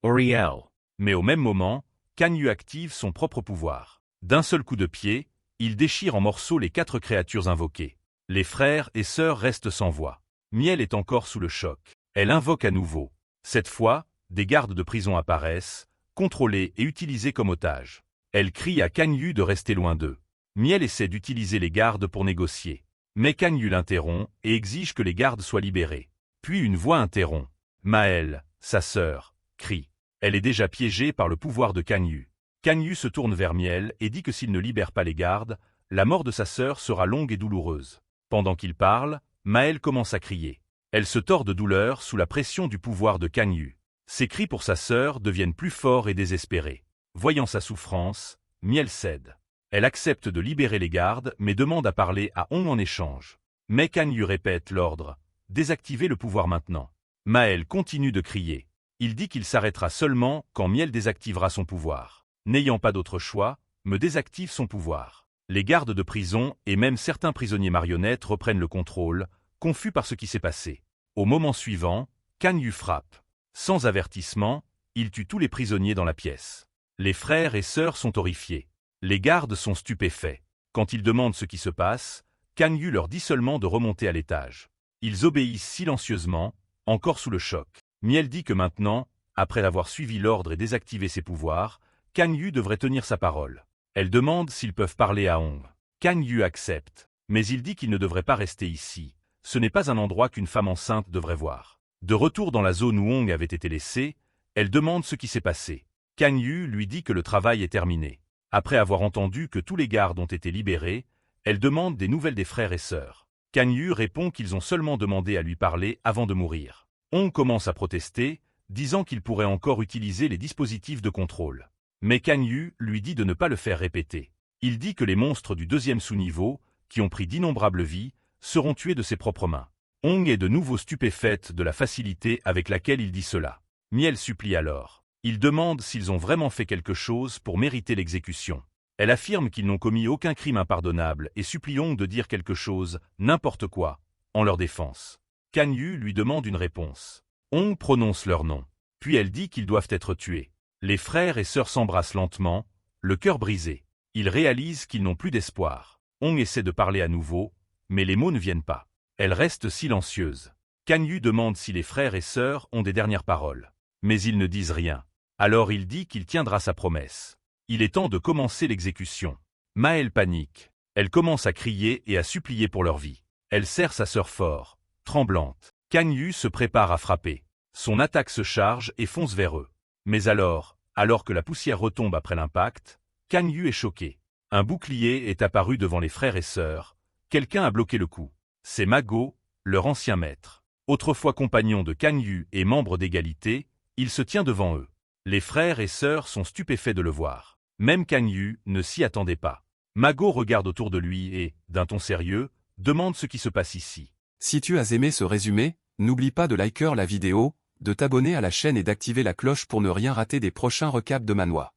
Uriel. Mais au même moment, Kan Yu active son propre pouvoir. D'un seul coup de pied, il déchire en morceaux les 4 créatures invoquées. Les frères et sœurs restent sans voix. Miel est encore sous le choc. Elle invoque à nouveau. Cette fois, des gardes de prison apparaissent, contrôlés et utilisés comme otages. Elle crie à Kan Yu de rester loin d'eux. Miel essaie d'utiliser les gardes pour négocier. Mais Kan Yu l'interrompt et exige que les gardes soient libérés. Puis une voix interrompt. Maël, sa sœur, crie. Elle est déjà piégée par le pouvoir de Kan Yu. Kan Yu se tourne vers Miel et dit que s'il ne libère pas les gardes, la mort de sa sœur sera longue et douloureuse. Pendant qu'il parle, Maël commence à crier. Elle se tord de douleur sous la pression du pouvoir de Kan Yu. Ses cris pour sa sœur deviennent plus forts et désespérés. Voyant sa souffrance, Miel cède. Elle accepte de libérer les gardes mais demande à parler à Hong en échange. Mais Kan Yu répète l'ordre. Désactivez le pouvoir maintenant. Maël continue de crier. Il dit qu'il s'arrêtera seulement quand Miel désactivera son pouvoir. N'ayant pas d'autre choix, me désactive son pouvoir. Les gardes de prison et même certains prisonniers marionnettes reprennent le contrôle, confus par ce qui s'est passé. Au moment suivant, Kan Yu frappe. Sans avertissement, il tue tous les prisonniers dans la pièce. Les frères et sœurs sont horrifiés. Les gardes sont stupéfaits. Quand ils demandent ce qui se passe, Kan Yu leur dit seulement de remonter à l'étage. Ils obéissent silencieusement, encore sous le choc. Miel dit que maintenant, après avoir suivi l'ordre et désactivé ses pouvoirs, Kan Yu devrait tenir sa parole. Elle demande s'ils peuvent parler à Hong. Kan Yu accepte, mais il dit qu'il ne devrait pas rester ici. Ce n'est pas un endroit qu'une femme enceinte devrait voir. De retour dans la zone où Hong avait été laissée, elle demande ce qui s'est passé. Kan Yu lui dit que le travail est terminé. Après avoir entendu que tous les gardes ont été libérés, elle demande des nouvelles des frères et sœurs. Kan Yu répond qu'ils ont seulement demandé à lui parler avant de mourir. Hong commence à protester, disant qu'il pourrait encore utiliser les dispositifs de contrôle. Mais Kan Yu lui dit de ne pas le faire répéter. Il dit que les monstres du 2e sous-niveau, qui ont pris d'innombrables vies, seront tués de ses propres mains. Hong est de nouveau stupéfaite de la facilité avec laquelle il dit cela. Miel supplie alors. Il demande s'ils ont vraiment fait quelque chose pour mériter l'exécution. Elle affirme qu'ils n'ont commis aucun crime impardonnable et supplie Hong de dire quelque chose, n'importe quoi, en leur défense. Kan Yu lui demande une réponse. Hong prononce leur nom. Puis elle dit qu'ils doivent être tués. Les frères et sœurs s'embrassent lentement, le cœur brisé. Ils réalisent qu'ils n'ont plus d'espoir. Hong essaie de parler à nouveau, mais les mots ne viennent pas. Elle reste silencieuse. Kan Yu demande si les frères et sœurs ont des dernières paroles. Mais ils ne disent rien. Alors il dit qu'il tiendra sa promesse. Il est temps de commencer l'exécution. Maël panique. Elle commence à crier et à supplier pour leur vie. Elle serre sa sœur fort, tremblante. Kan Yu se prépare à frapper. Son attaque se charge et fonce vers eux. Mais alors que la poussière retombe après l'impact, Kan Yu est choqué. Un bouclier est apparu devant les frères et sœurs. Quelqu'un a bloqué le coup. C'est Mago, leur ancien maître. Autrefois compagnon de Kan Yu et membre d'égalité, il se tient devant eux. Les frères et sœurs sont stupéfaits de le voir. Même Kang Yu ne s'y attendait pas. Mago regarde autour de lui et, d'un ton sérieux, demande ce qui se passe ici. Si tu as aimé ce résumé, n'oublie pas de liker la vidéo, de t'abonner à la chaîne et d'activer la cloche pour ne rien rater des prochains recaps de Manhwa.